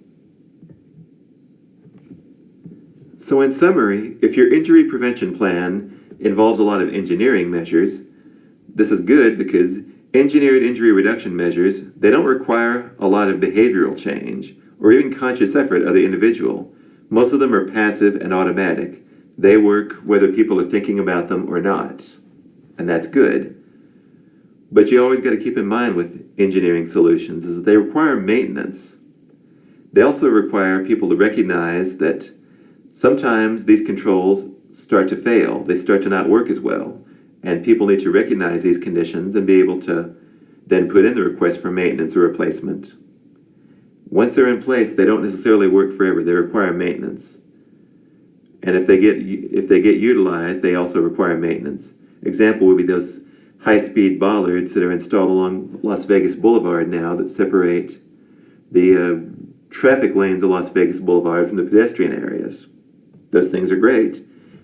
So in summary, if your injury prevention plan involves a lot of engineering measures, this is good because engineered injury reduction measures, they don't require a lot of behavioral change or even conscious effort of the individual. Most of them are passive and automatic. They work whether people are thinking about them or not, and that's good. But you always got to keep in mind with engineering solutions is that they require maintenance. They also require people to recognize that sometimes these controls start to fail. They start to not work as well. And people need to recognize these conditions and be able to then put in the request for maintenance or replacement. Once they're in place, they don't necessarily work forever. They require maintenance. And if they get utilized, they also require maintenance. Example would be those high-speed bollards that are installed along Las Vegas Boulevard now that separate the traffic lanes of Las Vegas Boulevard from the pedestrian areas. Those things are great.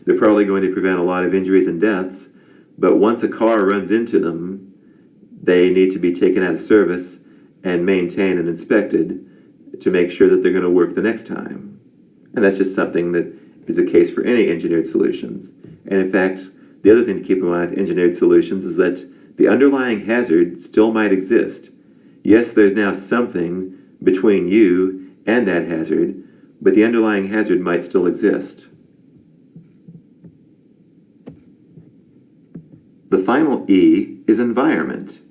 They're probably going to prevent a lot of injuries and deaths, but once a car runs into them, they need to be taken out of service and maintained and inspected to make sure that they're going to work the next time. And that's just something that is the case for any engineered solutions. And in fact, the other thing to keep in mind with engineered solutions is that the underlying hazard still might exist. Yes, there's now something between you and that hazard, but the underlying hazard might still exist. The final E is environment,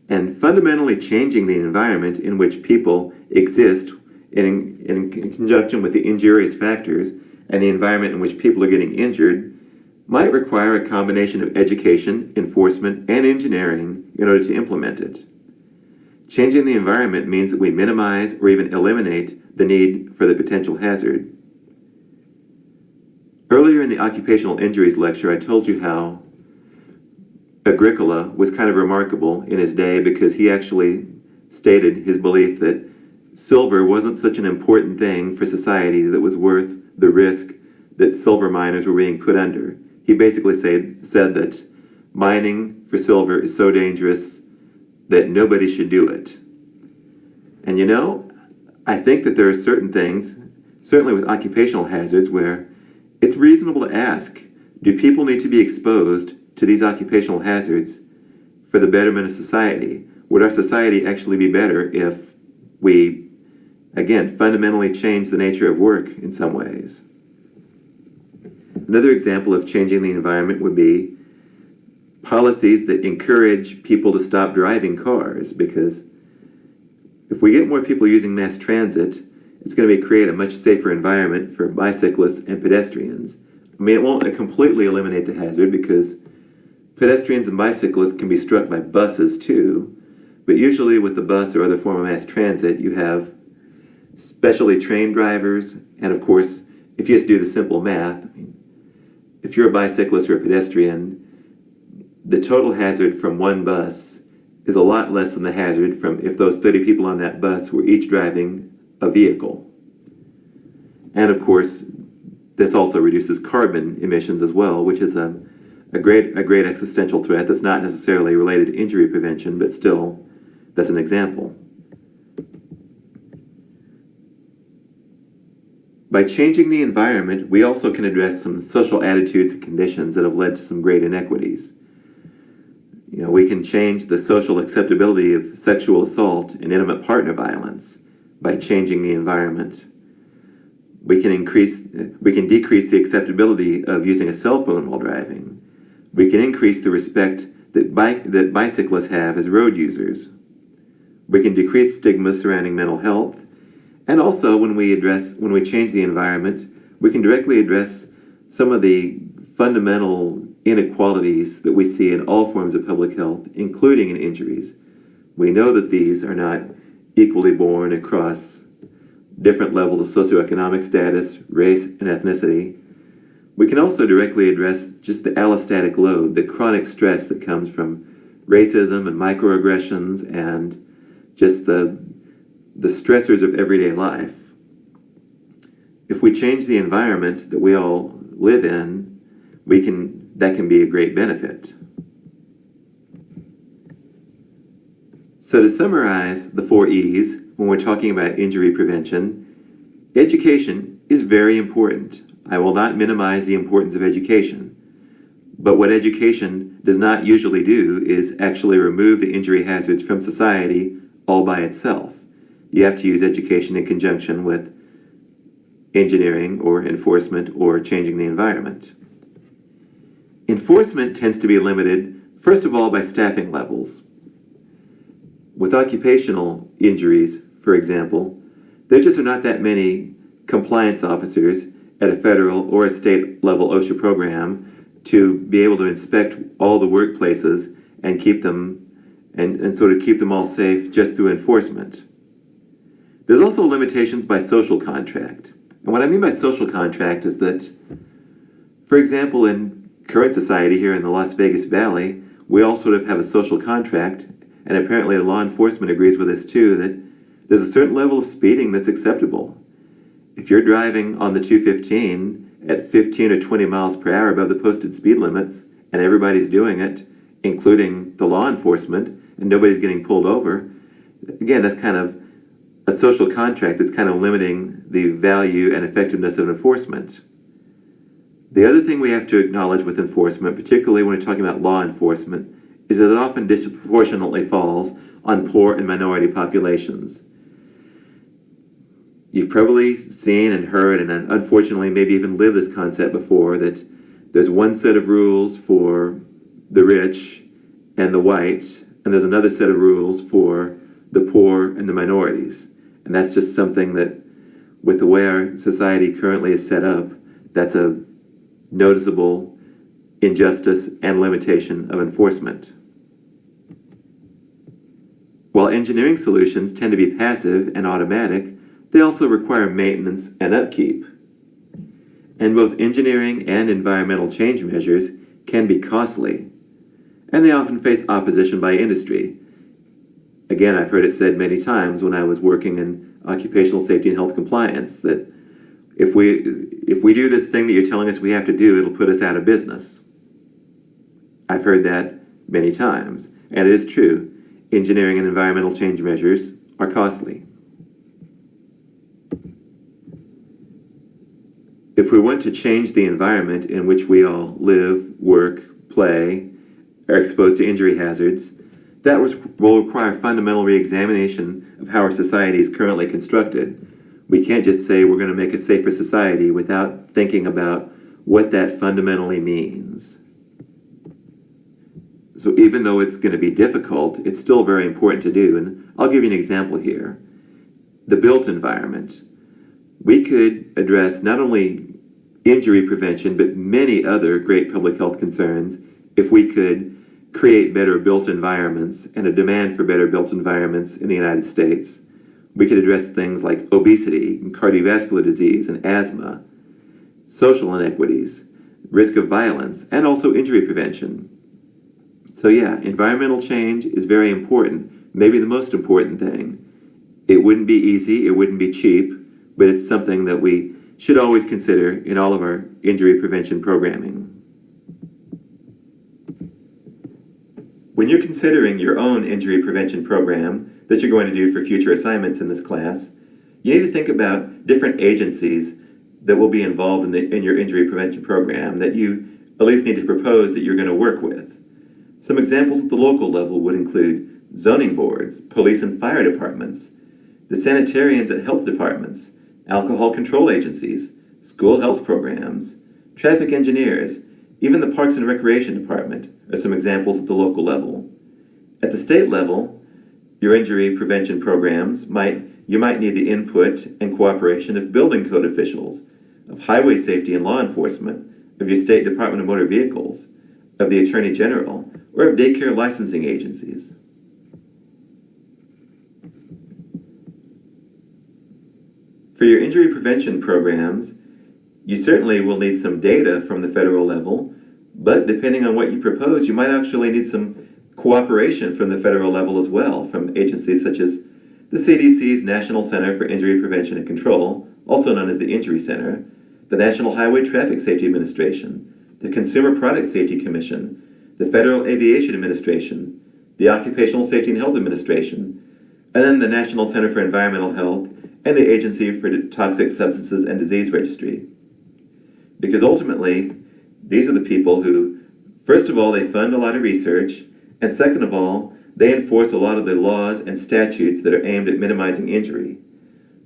and fundamentally changing the environment in which people exist in conjunction with the injurious factors and the environment in which people are getting injured might require a combination of education, enforcement, and engineering in order to implement it. Changing the environment means that we minimize or even eliminate the need for the potential hazard. Earlier in the occupational injuries lecture, I told you how Agricola was kind of remarkable in his day because he actually stated his belief that silver wasn't such an important thing for society that was worth the risk that silver miners were being put under. He basically said that mining for silver is so dangerous that nobody should do it. And I think that there are certain things, certainly with occupational hazards, where it's reasonable to ask, do people need to be exposed to these occupational hazards for the betterment of society? Would our society actually be better if we, again, fundamentally change the nature of work in some ways? Another example of changing the environment would be policies that encourage people to stop driving cars, because if we get more people using mass transit, it's going to create a much safer environment for bicyclists and pedestrians. I mean, it won't completely eliminate the hazard because pedestrians and bicyclists can be struck by buses too, but usually with the bus or other form of mass transit, you have specially trained drivers, and of course, if you just do the simple math, if you're a bicyclist or a pedestrian, the total hazard from one bus is a lot less than the hazard from if those 30 people on that bus were each driving a vehicle. And of course, this also reduces carbon emissions as well, which is a great existential threat that's not necessarily related to injury prevention, but still, that's an example. By changing the environment, we also can address some social attitudes and conditions that have led to some great inequities. We can change the social acceptability of sexual assault and intimate partner violence by changing the environment. We can decrease the acceptability of using a cell phone while driving. We can increase the respect that bicyclists have as road users. We can decrease stigma surrounding mental health. And also, when we change the environment, we can directly address some of the fundamental inequalities that we see in all forms of public health, including in injuries. We know that these are not equally born across different levels of socioeconomic status, race, and ethnicity. We can also directly address just the allostatic load, the chronic stress that comes from racism and microaggressions and just the stressors of everyday life. If we change the environment that we all live in, that can be a great benefit. So to summarize the 4 E's when we're talking about injury prevention, education is very important. I will not minimize the importance of education, but what education does not usually do is actually remove the injury hazards from society all by itself. You have to use education in conjunction with engineering or enforcement or changing the environment. Enforcement tends to be limited, first of all, by staffing levels. With occupational injuries, for example, there just are not that many compliance officers at a federal or a state level OSHA program to be able to inspect all the workplaces and keep them and sort of keep them all safe just through enforcement. There's also limitations by social contract. And what I mean by social contract is that, for example, in current society here in the Las Vegas Valley, we all sort of have a social contract, and apparently law enforcement agrees with us too, that there's a certain level of speeding that's acceptable. If you're driving on the 215 at 15 or 20 miles per hour above the posted speed limits, and everybody's doing it, including the law enforcement, and nobody's getting pulled over, again, that's kind of a social contract that's kind of limiting the value and effectiveness of enforcement. The other thing we have to acknowledge with enforcement, particularly when we're talking about law enforcement, is that it often disproportionately falls on poor and minority populations. You've probably seen and heard, and unfortunately maybe even lived this concept before, that there's one set of rules for the rich and the white, and there's another set of rules for the poor and the minorities. And that's just something that, with the way our society currently is set up, that's a noticeable injustice and limitation of enforcement. While engineering solutions tend to be passive and automatic, they also require maintenance and upkeep. And both engineering and environmental change measures can be costly, and they often face opposition by industry. Again, I've heard it said many times when I was working in occupational safety and health compliance that if we do this thing that you're telling us we have to do, it'll put us out of business. I've heard that many times, and it is true. engineering and environmental change measures are costly. If we want to change the environment in which we all live, work, play, are exposed to injury hazards, that will require fundamental re-examination of how our society is currently constructed. We can't just say we're going to make a safer society without thinking about what that fundamentally means. So even though it's going to be difficult, it's still very important to do, and I'll give you an example here. The built environment. We could address not only injury prevention, but many other great public health concerns if we could create better built environments and a demand for better built environments in the United States. We could address things like obesity and cardiovascular disease and asthma, social inequities, risk of violence, and also injury prevention. So yeah, environmental change is very important, maybe the most important thing. It wouldn't be easy, it wouldn't be cheap, but it's something that we should always consider in all of our injury prevention programming. When you're considering your own injury prevention program that you're going to do for future assignments in this class, you need to think about different agencies that will be involved in your injury prevention program that you at least need to propose that you're going to work with. Some examples at the local level would include zoning boards, police and fire departments, the sanitarians at health departments, alcohol control agencies, school health programs, traffic engineers, even the Parks and Recreation Department are some examples at the local level. At the state level, your injury prevention programs you might need the input and cooperation of building code officials, of highway safety and law enforcement, of your State Department of Motor Vehicles, of the Attorney General, or of daycare licensing agencies. For your injury prevention programs, you certainly will need some data from the federal level, but depending on what you propose, you might actually need some cooperation from the federal level as well, from agencies such as the CDC's National Center for Injury Prevention and Control, also known as the Injury Center, the National Highway Traffic Safety Administration, the Consumer Product Safety Commission, the Federal Aviation Administration, the Occupational Safety and Health Administration, and then the National Center for Environmental Health and the Agency for Toxic Substances and Disease Registry. Because ultimately, these are the people who, first of all, they fund a lot of research, and second of all, they enforce a lot of the laws and statutes that are aimed at minimizing injury.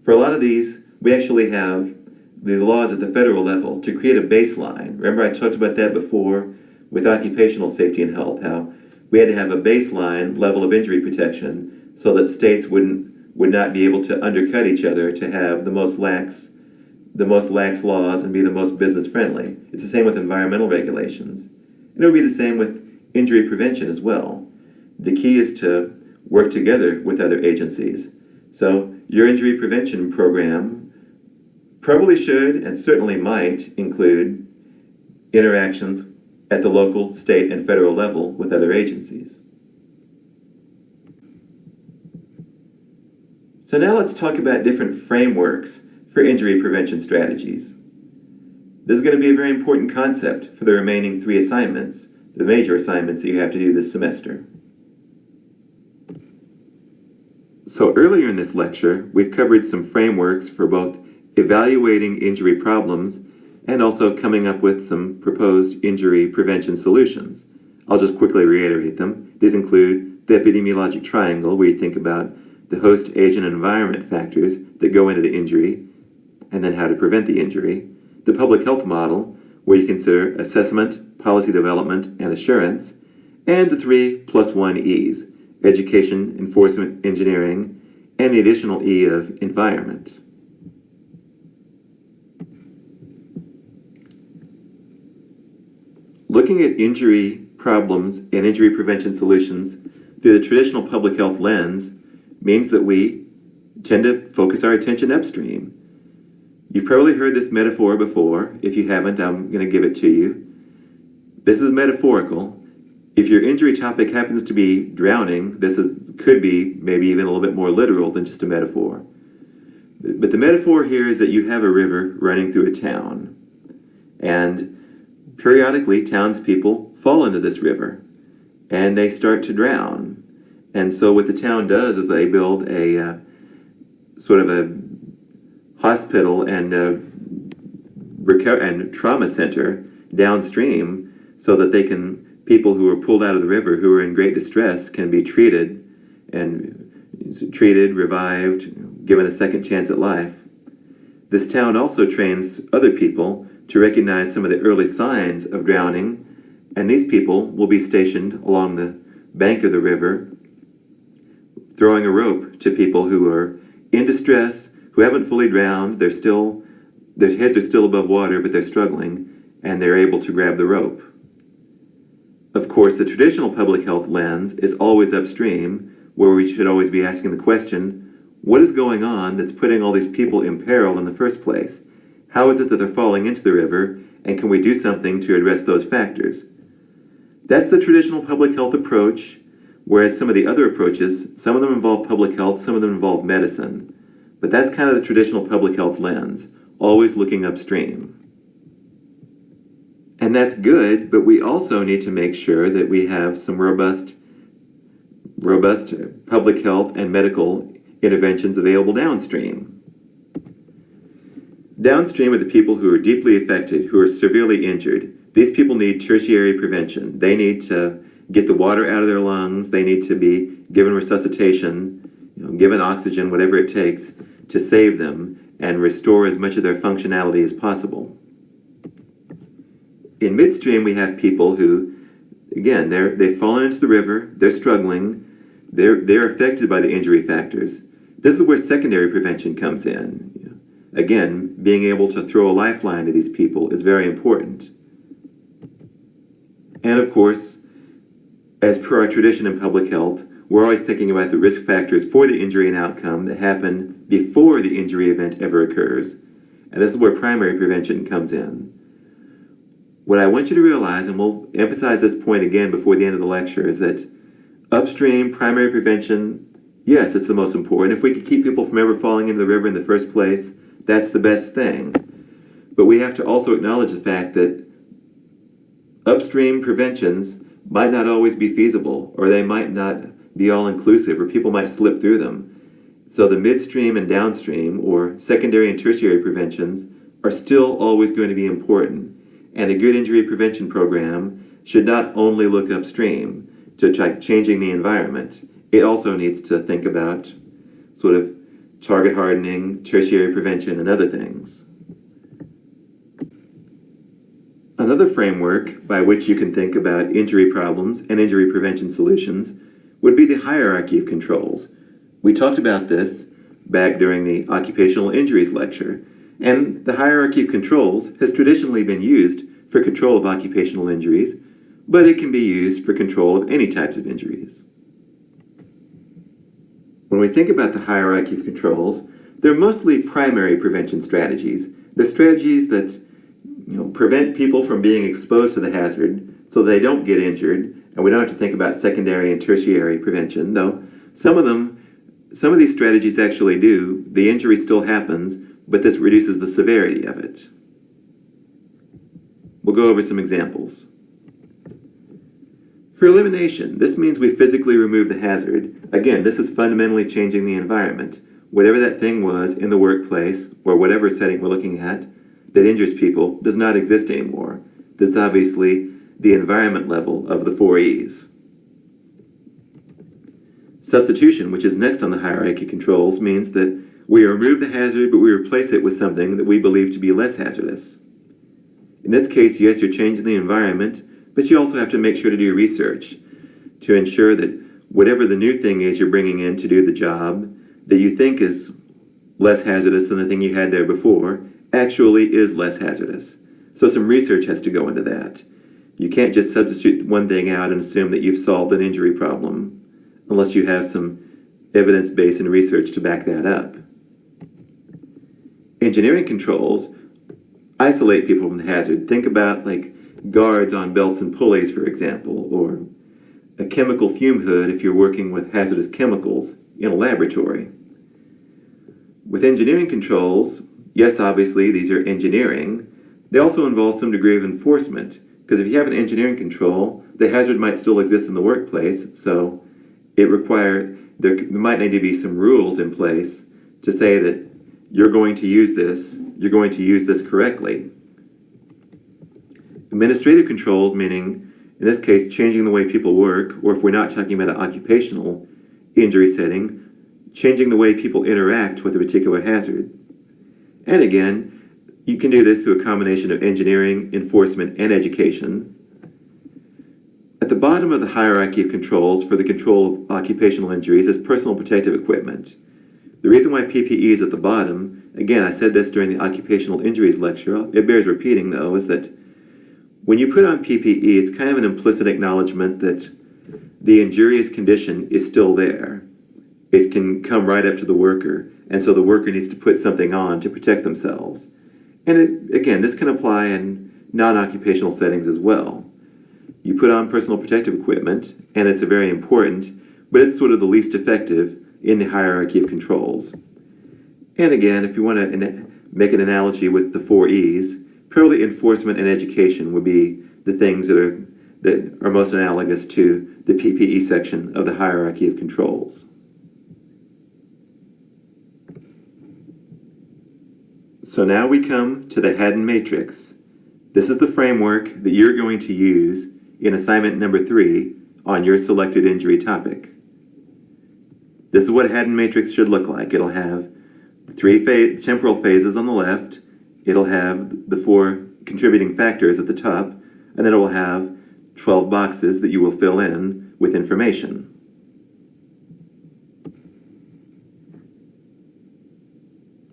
For a lot of these, we actually have the laws at the federal level to create a baseline. Remember I talked about that before with occupational safety and health, how we had to have a baseline level of injury protection so that states would not be able to undercut each other to have the most lax laws and be the most business friendly. It's the same with environmental regulations. And it would be the same with injury prevention as well. The key is to work together with other agencies. So your injury prevention program probably should and certainly might include interactions at the local, state, and federal level with other agencies. So now let's talk about different frameworks for injury prevention strategies. This is going to be a very important concept for the remaining 3 assignments, the major assignments that you have to do this semester. So earlier in this lecture, we've covered some frameworks for both evaluating injury problems and also coming up with some proposed injury prevention solutions. I'll just quickly reiterate them. These include the epidemiologic triangle, where you think about the host, agent, and environment factors that go into the injury, and then how to prevent the injury. The public health model, where you consider assessment, policy development, and assurance. And the 3+1 E's, education, enforcement, engineering, and the additional E of environment. Looking at injury problems and injury prevention solutions through the traditional public health lens means that we tend to focus our attention upstream. You've probably heard this metaphor before. If you haven't, I'm going to give it to you. This is metaphorical. If your injury topic happens to be drowning, could be maybe even a little bit more literal than just a metaphor. But the metaphor here is that you have a river running through a town, and periodically townspeople fall into this river, and they start to drown. And so what the town does is they build a sort of a hospital and trauma center downstream so that people who are pulled out of the river who are in great distress can be treated, revived, given a second chance at life. This town also trains other people to recognize some of the early signs of drowning, and these people will be stationed along the bank of the river, throwing a rope to people who are in distress, who haven't fully drowned. Their heads are still above water, but they're struggling, and they're able to grab the rope. Of course, the traditional public health lens is always upstream, where we should always be asking the question, what is going on that's putting all these people in peril in the first place? How is it that they're falling into the river, and can we do something to address those factors? That's the traditional public health approach, whereas some of the other approaches, some of them involve public health, some of them involve medicine. But that's kind of the traditional public health lens, always looking upstream. And that's good, but we also need to make sure that we have some robust public health and medical interventions available downstream. Downstream are the people who are deeply affected, who are severely injured. These people need tertiary prevention. They need to get the water out of their lungs. They need to be given resuscitation, given oxygen, whatever it takes, to save them and restore as much of their functionality as possible. In midstream, we have people who, again, they've fallen into the river, they're struggling, they're affected by the injury factors. This is where secondary prevention comes in. Again, being able to throw a lifeline to these people is very important. And of course, as per our tradition in public health, we're always thinking about the risk factors for the injury and outcome that happen before the injury event ever occurs. And this is where primary prevention comes in. What I want you to realize, and we'll emphasize this point again before the end of the lecture, is that upstream primary prevention, yes, it's the most important. If we could keep people from ever falling into the river in the first place, that's the best thing. But we have to also acknowledge the fact that upstream preventions might not always be feasible, or they might not be all-inclusive, or people might slip through them. So the midstream and downstream, or secondary and tertiary preventions, are still always going to be important. And a good injury prevention program should not only look upstream to changing the environment. It also needs to think about sort of target hardening, tertiary prevention, and other things. Another framework by which you can think about injury problems and injury prevention solutions would be the hierarchy of controls. We talked about this back during the occupational injuries lecture, and the hierarchy of controls has traditionally been used for control of occupational injuries, but it can be used for control of any types of injuries. When we think about the hierarchy of controls, they're mostly primary prevention strategies. They're strategies that prevent people from being exposed to the hazard so they don't get injured, and we don't have to think about secondary and tertiary prevention, though some of these strategies actually do. The injury still happens, but this reduces the severity of it. We'll go over some examples. For elimination, this means we physically remove the hazard. Again, this is fundamentally changing the environment. Whatever that thing was in the workplace, or whatever setting we're looking at, that injures people does not exist anymore. This is obviously the environment level of the 4 E's. Substitution, which is next on the hierarchy controls, means that we remove the hazard, but we replace it with something that we believe to be less hazardous. In this case, yes, you're changing the environment, but you also have to make sure to do research to ensure that whatever the new thing is you're bringing in to do the job that you think is less hazardous than the thing you had there before actually is less hazardous. So some research has to go into that. You can't just substitute one thing out and assume that you've solved an injury problem unless you have some evidence base and research to back that up. Engineering controls isolate people from the hazard. Think about guards on belts and pulleys, for example, or a chemical fume hood if you're working with hazardous chemicals in a laboratory. With engineering controls, yes, obviously, these are engineering. They also involve some degree of enforcement, because if you have an engineering control, the hazard might still exist in the workplace, so there might need to be some rules in place to say that you're going to use this correctly. Administrative controls, meaning, in this case, changing the way people work, or if we're not talking about an occupational injury setting, changing the way people interact with a particular hazard. And again, you can do this through a combination of engineering, enforcement, and education. At the bottom of the hierarchy of controls for the control of occupational injuries is personal protective equipment. The reason why PPE is at the bottom, again, I said this during the occupational injuries lecture, it bears repeating though, is that when you put on PPE, it's kind of an implicit acknowledgement that the injurious condition is still there. It can come right up to the worker, and so the worker needs to put something on to protect themselves. And again, this can apply in non-occupational settings as well. You put on personal protective equipment, and it's very important, but it's sort of the least effective in the hierarchy of controls. And again, if you want to make an analogy with the 4 E's, probably enforcement and education would be the things that are most analogous to the PPE section of the hierarchy of controls. So now we come to the Haddon matrix. This is the framework that you're going to use in assignment number 3 on your selected injury topic. This is what a Haddon matrix should look like. It'll have 3 temporal phases on the left, it'll have the 4 contributing factors at the top, and then it will have 12 boxes that you will fill in with information.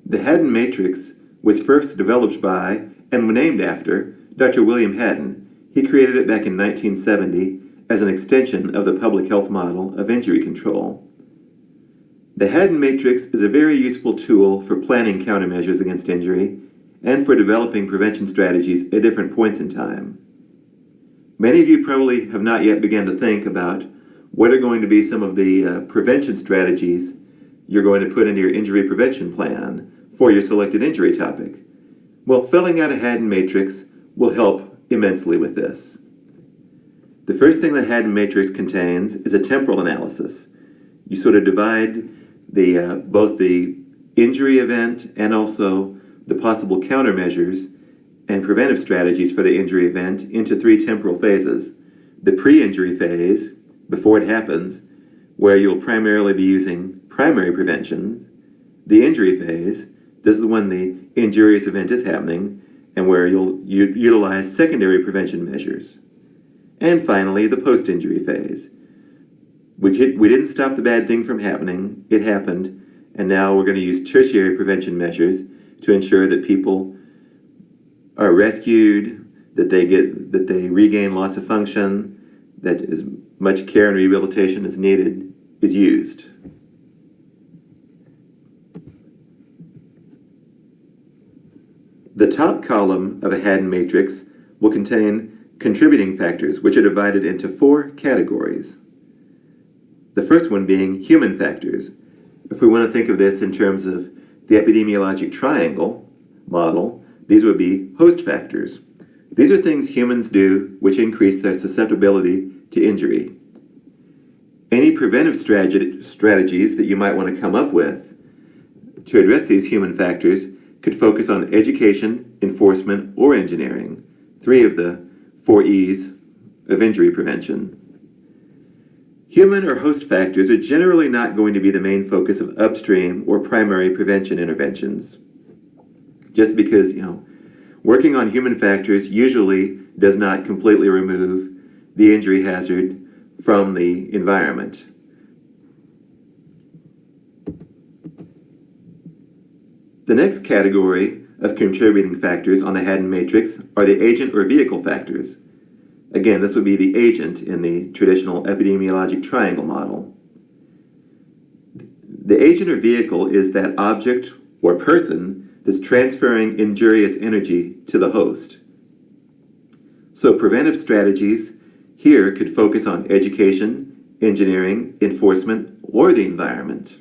The Haddon matrix was first developed by and named after Dr. William Haddon. He created it back in 1970 as an extension of the public health model of injury control. The Haddon matrix is a very useful tool for planning countermeasures against injury and for developing prevention strategies at different points in time. Many of you probably have not yet begun to think about what are going to be some of the prevention strategies you're going to put into your injury prevention plan for your selected injury topic. Well, filling out a Haddon matrix will help immensely with this. The first thing that Haddon matrix contains is a temporal analysis. You sort of divide both the injury event and also the possible countermeasures and preventive strategies for the injury event into 3 temporal phases. The pre-injury phase, before it happens, where you'll primarily be using primary prevention. The injury phase, this is when the injurious event is happening and where you'll utilize secondary prevention measures. And finally, the post-injury phase. We didn't stop the bad thing from happening, it happened, and now we're going to use tertiary prevention measures to ensure that people are rescued, that they regain loss of function, that as much care and rehabilitation as needed is used. The top column of a Haddon matrix will contain contributing factors, which are divided into 4 categories. The first one being human factors. If we want to think of this in terms of the epidemiologic triangle model, these would be host factors. These are things humans do which increase their susceptibility to injury. Any preventive strategies that you might want to come up with to address these human factors could focus on education, enforcement, or engineering, 3 of the 4 E's of injury prevention. Human or host factors are generally not going to be the main focus of upstream or primary prevention interventions. Just because, working on human factors usually does not completely remove the injury hazard from the environment. The next category of contributing factors on the Haddon matrix are the agent or vehicle factors. Again, this would be the agent in the traditional epidemiologic triangle model. The agent or vehicle is that object or person that's transferring injurious energy to the host. So preventive strategies here could focus on education, engineering, enforcement, or the environment.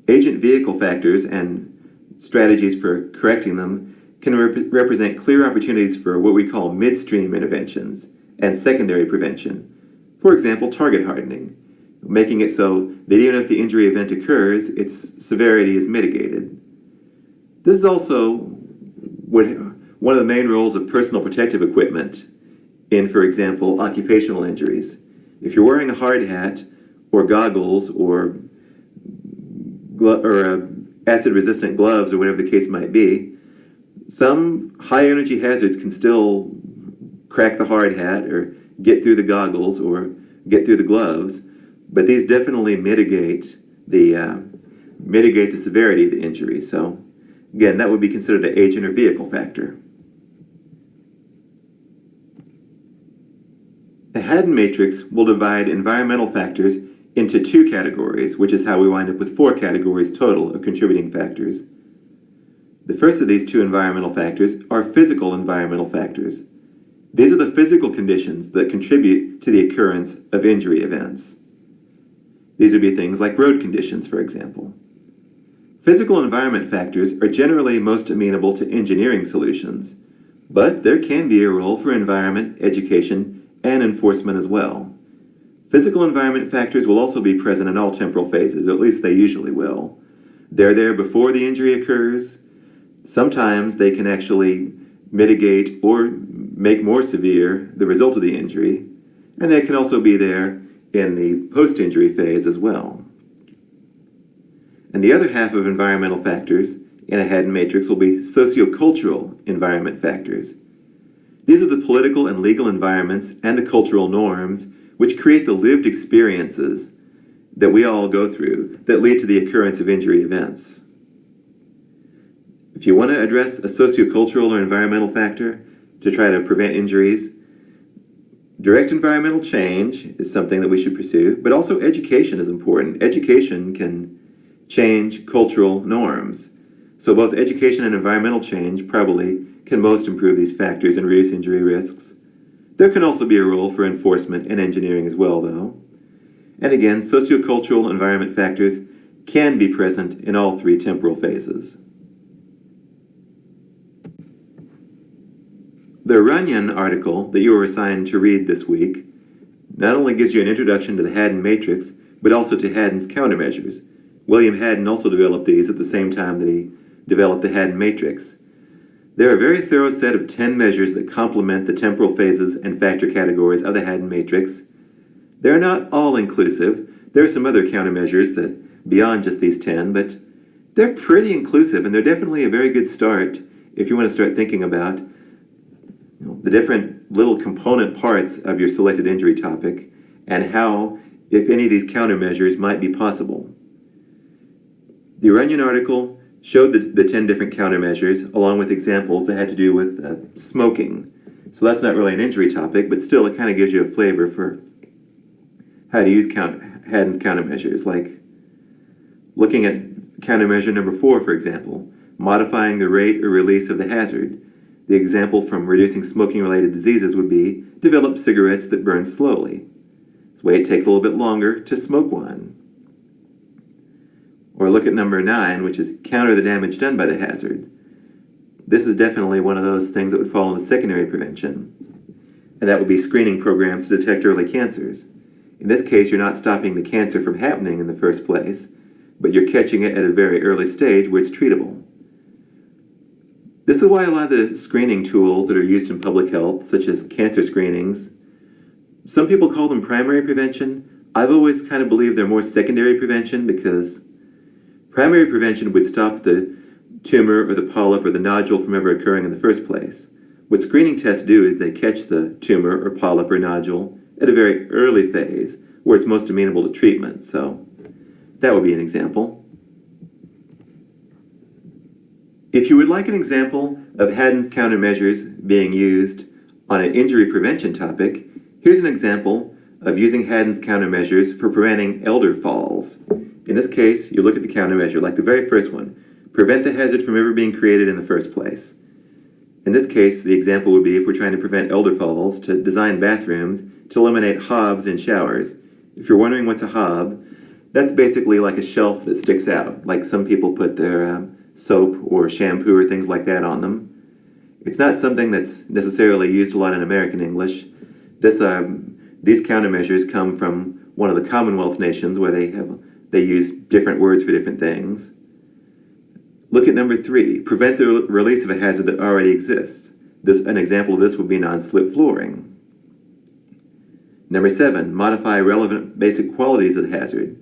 Agent vehicle factors and strategies for correcting them can represent clear opportunities for what we call midstream interventions and secondary prevention. For example, target hardening, making it so that even if the injury event occurs, its severity is mitigated. This is also one of the main roles of personal protective equipment in, for example, occupational injuries. If you're wearing a hard hat or goggles or acid-resistant gloves or whatever the case might be, some high-energy hazards can still crack the hard hat or get through the goggles or get through the gloves, but these definitely mitigate the severity of the injury. So, again, that would be considered an agent or vehicle factor. The Haddon matrix will divide environmental factors into two categories, which is how we wind up with four categories total of contributing factors. The first of these two environmental factors are physical environmental factors. These are the physical conditions that contribute to the occurrence of injury events. These would be things like road conditions, for example. Physical environment factors are generally most amenable to engineering solutions, but there can be a role for environment, education, and enforcement as well. Physical environment factors will also be present in all temporal phases, or at least they usually will. They're there before the injury occurs. Sometimes they can actually mitigate or make more severe the result of the injury, and they can also be there in the post-injury phase as well. And the other half of environmental factors in a Haddon matrix will be sociocultural environment factors. These are the political and legal environments and the cultural norms which create the lived experiences that we all go through that lead to the occurrence of injury events. If you want to address a sociocultural or environmental factor to try to prevent injuries, direct environmental change is something that we should pursue, but also education is important. Education can change cultural norms. So both education and environmental change probably can most improve these factors and reduce injury risks. There can also be a role for enforcement and engineering as well, though. And again, sociocultural environment factors can be present in all three temporal phases. The Runyon article that you were assigned to read this week not only gives you an introduction to the Haddon matrix, but also to Haddon's countermeasures. William Haddon also developed these at the same time that he developed the Haddon matrix. They're a very thorough set of 10 measures that complement the temporal phases and factor categories of the Haddon matrix. They're not all-inclusive. There are some other countermeasures that beyond just these 10, but they're pretty inclusive, and they're definitely a very good start if you want to start thinking about the different little component parts of your selected injury topic and how, if any of these countermeasures might be possible. The Runyon article showed the 10 different countermeasures along with examples that had to do with smoking. So that's not really an injury topic, but still it kind of gives you a flavor for how to use Haddon's countermeasures, like looking at countermeasure number 4, for example, modifying the rate or release of the hazard. The example from reducing smoking-related diseases would be develop cigarettes that burn slowly. This way it takes a little bit longer to smoke one. Or look at number 9, which is counter the damage done by the hazard. This is definitely one of those things that would fall into secondary prevention, and that would be screening programs to detect early cancers. In this case, you're not stopping the cancer from happening in the first place, but you're catching it at a very early stage where it's treatable. This is why a lot of the screening tools that are used in public health, such as cancer screenings, some people call them primary prevention. I've always kind of believed they're more secondary prevention, because primary prevention would stop the tumor or the polyp or the nodule from ever occurring in the first place. What screening tests do is they catch the tumor or polyp or nodule at a very early phase where it's most amenable to treatment. So that would be an example. If you would like an example of Haddon's countermeasures being used on an injury prevention topic, here's an example of using Haddon's countermeasures for preventing elder falls. In this case, you look at the countermeasure, like the very first one, prevent the hazard from ever being created in the first place. In this case, the example would be if we're trying to prevent elder falls, to design bathrooms to eliminate hobs in showers. If you're wondering what's a hob, that's basically like a shelf that sticks out, like some people put their soap or shampoo or things like that on them. It's not something that's necessarily used a lot in American English. This These countermeasures come from one of the Commonwealth nations where they use different words for different things. Look at number 3, prevent the release of a hazard that already exists. An example of this would be non-slip flooring. Number 7, modify relevant basic qualities of the hazard.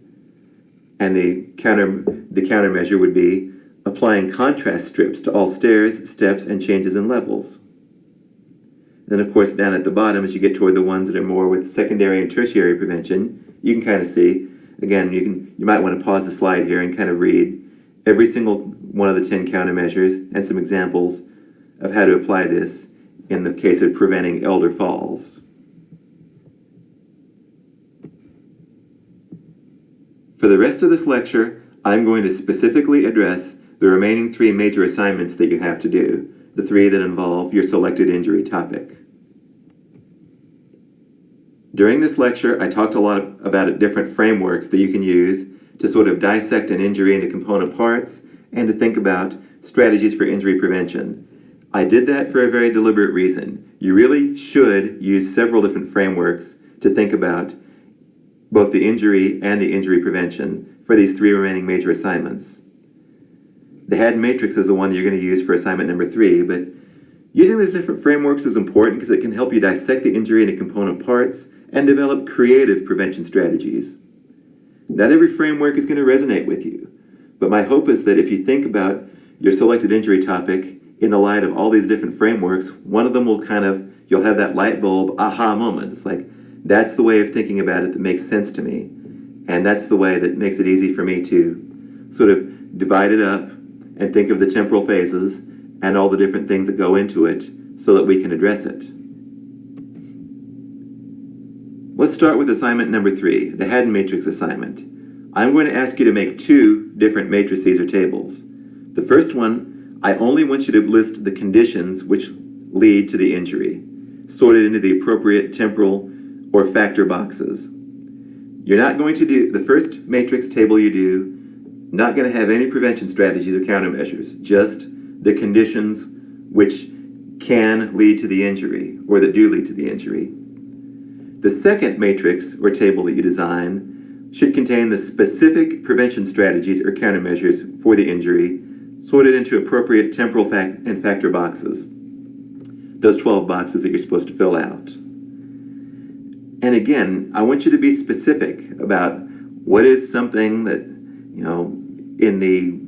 And the countermeasure would be applying contrast strips to all stairs, steps, and changes in levels. Then, of course, down at the bottom, as you get toward the ones that are more with secondary and tertiary prevention, you can kind of see, again, you might want to pause the slide here and kind of read every single one of the 10 countermeasures and some examples of how to apply this in the case of preventing elder falls. For the rest of this lecture, I'm going to specifically address the remaining 3 major assignments that you have to do, the 3 that involve your selected injury topic. During this lecture, I talked a lot about different frameworks that you can use to sort of dissect an injury into component parts and to think about strategies for injury prevention. I did that for a very deliberate reason. You really should use several different frameworks to think about both the injury and the injury prevention for these 3 remaining major assignments. The Haddon matrix is the one you're going to use for assignment number 3, but using these different frameworks is important because it can help you dissect the injury into component parts and develop creative prevention strategies. Not every framework is going to resonate with you, but my hope is that if you think about your selected injury topic in the light of all these different frameworks, one of them you'll have that light bulb aha moment. It's like, that's the way of thinking about it that makes sense to me. And that's the way that makes it easy for me to sort of divide it up and think of the temporal phases and all the different things that go into it so that we can address it. Let's start with assignment number 3, the Haddon matrix assignment. I'm going to ask you to make 2 different matrices or tables. The first one, I only want you to list the conditions which lead to the injury, sorted into the appropriate temporal or factor boxes. You're not going to do, the first matrix table you do, not going to have any prevention strategies or countermeasures, just the conditions which can lead to the injury or that do lead to the injury. The second matrix or table that you design should contain the specific prevention strategies or countermeasures for the injury, sorted into appropriate temporal and factor boxes. Those 12 boxes that you're supposed to fill out. And again, I want you to be specific about what is something that, in the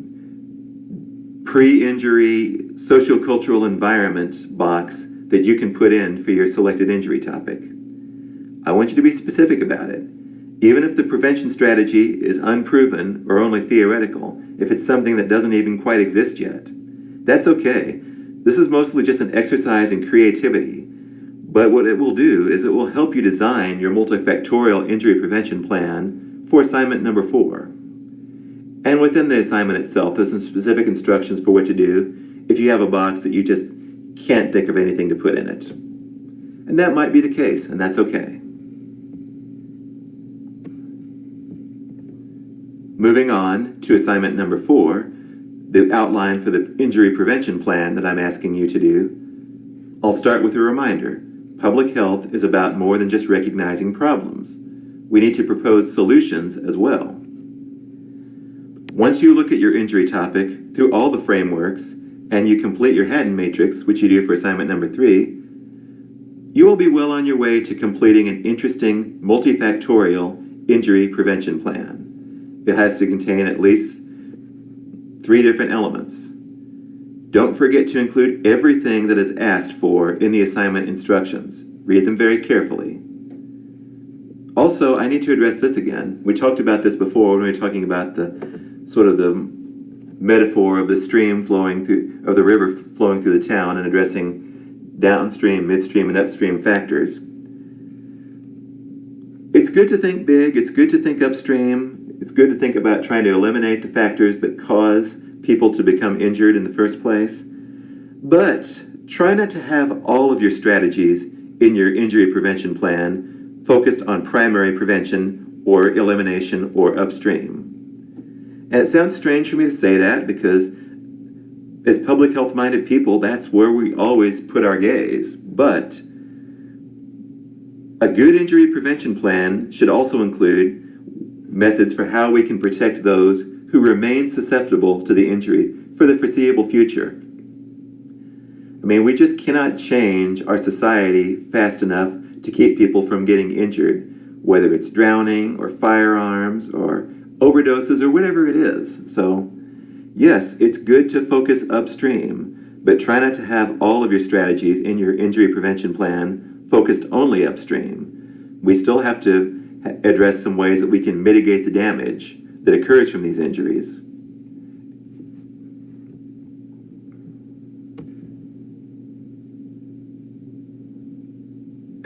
pre-injury sociocultural environment box that you can put in for your selected injury topic. I want you to be specific about it. Even if the prevention strategy is unproven or only theoretical, if it's something that doesn't even quite exist yet, that's okay. This is mostly just an exercise in creativity. But what it will do is it will help you design your multifactorial injury prevention plan for assignment number 4. And within the assignment itself, there's some specific instructions for what to do if you have a box that you just can't think of anything to put in it. And that might be the case, and that's okay. Moving on to assignment number 4, the outline for the injury prevention plan that I'm asking you to do. I'll start with a reminder. Public health is about more than just recognizing problems. We need to propose solutions as well. Once you look at your injury topic through all the frameworks and you complete your Haddon matrix, which you do for assignment number 3, you will be well on your way to completing an interesting multifactorial injury prevention plan. It has to contain at least 3 different elements. Don't forget to include everything that is asked for in the assignment instructions. Read them very carefully. Also, I need to address this again. We talked about this before when we were talking about the sort of the metaphor of the stream flowing through, of the river flowing through the town and addressing downstream, midstream, and upstream factors. It's good to think big. It's good to think upstream. It's good to think about trying to eliminate the factors that cause people to become injured in the first place. But try not to have all of your strategies in your injury prevention plan focused on primary prevention or elimination or upstream. And it sounds strange for me to say that because as public health minded people, that's where we always put our gaze. But A good injury prevention plan should also include methods for how we can protect those who remain susceptible to the injury for the foreseeable future. I mean, we just cannot change our society fast enough to keep people from getting injured, whether it's drowning or firearms or overdoses or whatever it is. So, yes, it's good to focus upstream, but try not to have all of your strategies in your injury prevention plan focused only upstream. We still have to address some ways that we can mitigate the damage that occurs from these injuries.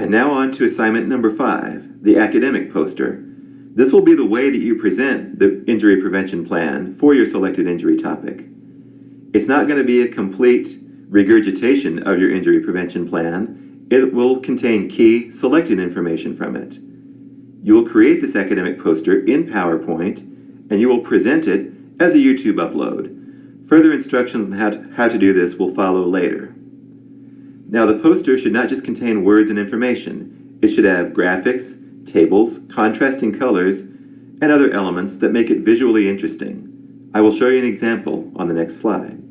And now on to assignment number 5, the academic poster. This will be the way that you present the injury prevention plan for your selected injury topic. It's not going to be a complete regurgitation of your injury prevention plan. It will contain key selected information from it. You will create this academic poster in PowerPoint, and you will present it as a YouTube upload. Further instructions on how to do this will follow later. Now, the poster should not just contain words and information. It should have graphics, tables, contrasting colors, and other elements that make it visually interesting. I will show you an example on the next slide.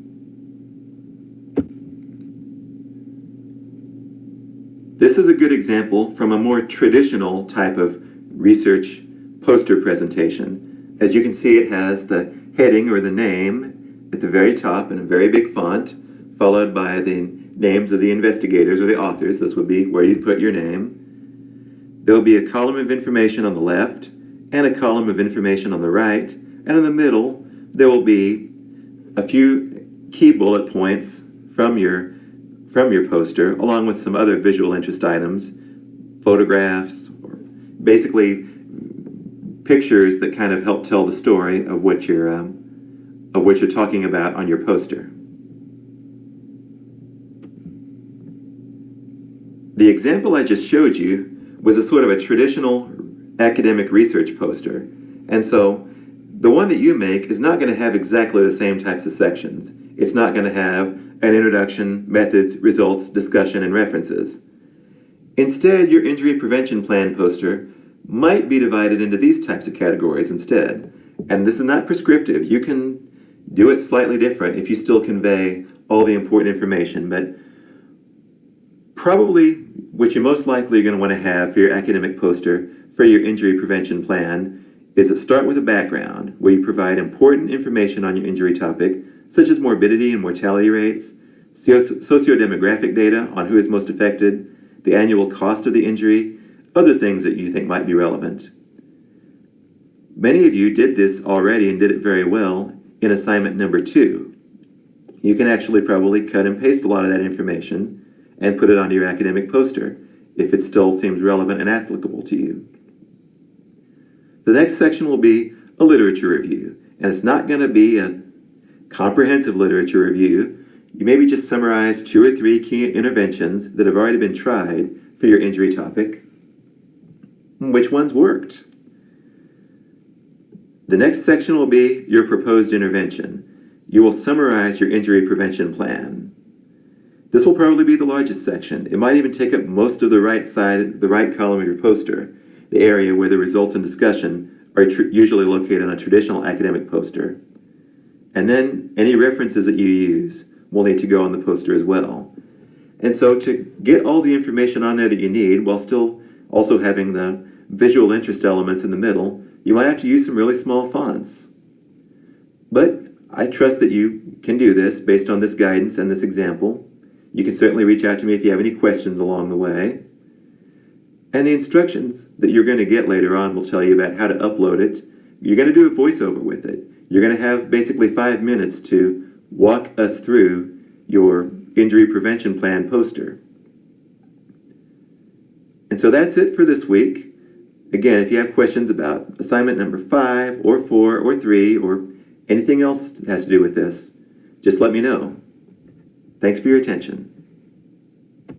This is a good example from a more traditional type of research poster presentation. As you can see, it has the heading or the name at the very top in a very big font, followed by the names of the investigators or the authors. This would be where you'd put your name. There'll be a column of information on the left and a column of information on the right, and in the middle there will be a few key bullet points from your poster, along with some other visual interest items, photographs, or basically pictures that kind of help tell the story of what you're talking about on your poster. The example I just showed you was a sort of a traditional academic research poster, and so the one that you make is not going to have exactly the same types of sections. It's not going to have an introduction, methods, results, discussion, and references. Instead, your injury prevention plan poster might be divided into these types of categories instead. And this is not prescriptive. You can do it slightly different if you still convey all the important information, but probably what you most likely are going to want to have for your academic poster for your injury prevention plan is to start with a background where you provide important information on your injury topic, such as morbidity and mortality rates, sociodemographic data on who is most affected, the annual cost of the injury, other things that you think might be relevant. Many of you did this already and did it very well in assignment number 2. You can actually probably cut and paste a lot of that information and put it onto your academic poster if it still seems relevant and applicable to you. The next section will be a literature review, and it's not going to be a comprehensive literature review. You maybe just summarize 2 or 3 key interventions that have already been tried for your injury topic. Which ones worked? The next section will be your proposed intervention. You will summarize your injury prevention plan. This will probably be the largest section. It might even take up most of the right side, the right column of your poster, the area where the results and discussion are usually located on a traditional academic poster. And then any references that you use will need to go on the poster as well. And so to get all the information on there that you need while still also having the visual interest elements in the middle, you might have to use some really small fonts. But I trust that you can do this based on this guidance and this example. You can certainly reach out to me if you have any questions along the way. And the instructions that you're going to get later on will tell you about how to upload it. You're going to do a voiceover with it. You're going to have basically 5 minutes to walk us through your injury prevention plan poster. And so that's it for this week. Again, if you have questions about assignment number 5 or 4 or 3 or anything else that has to do with this, just let me know. Thanks for your attention.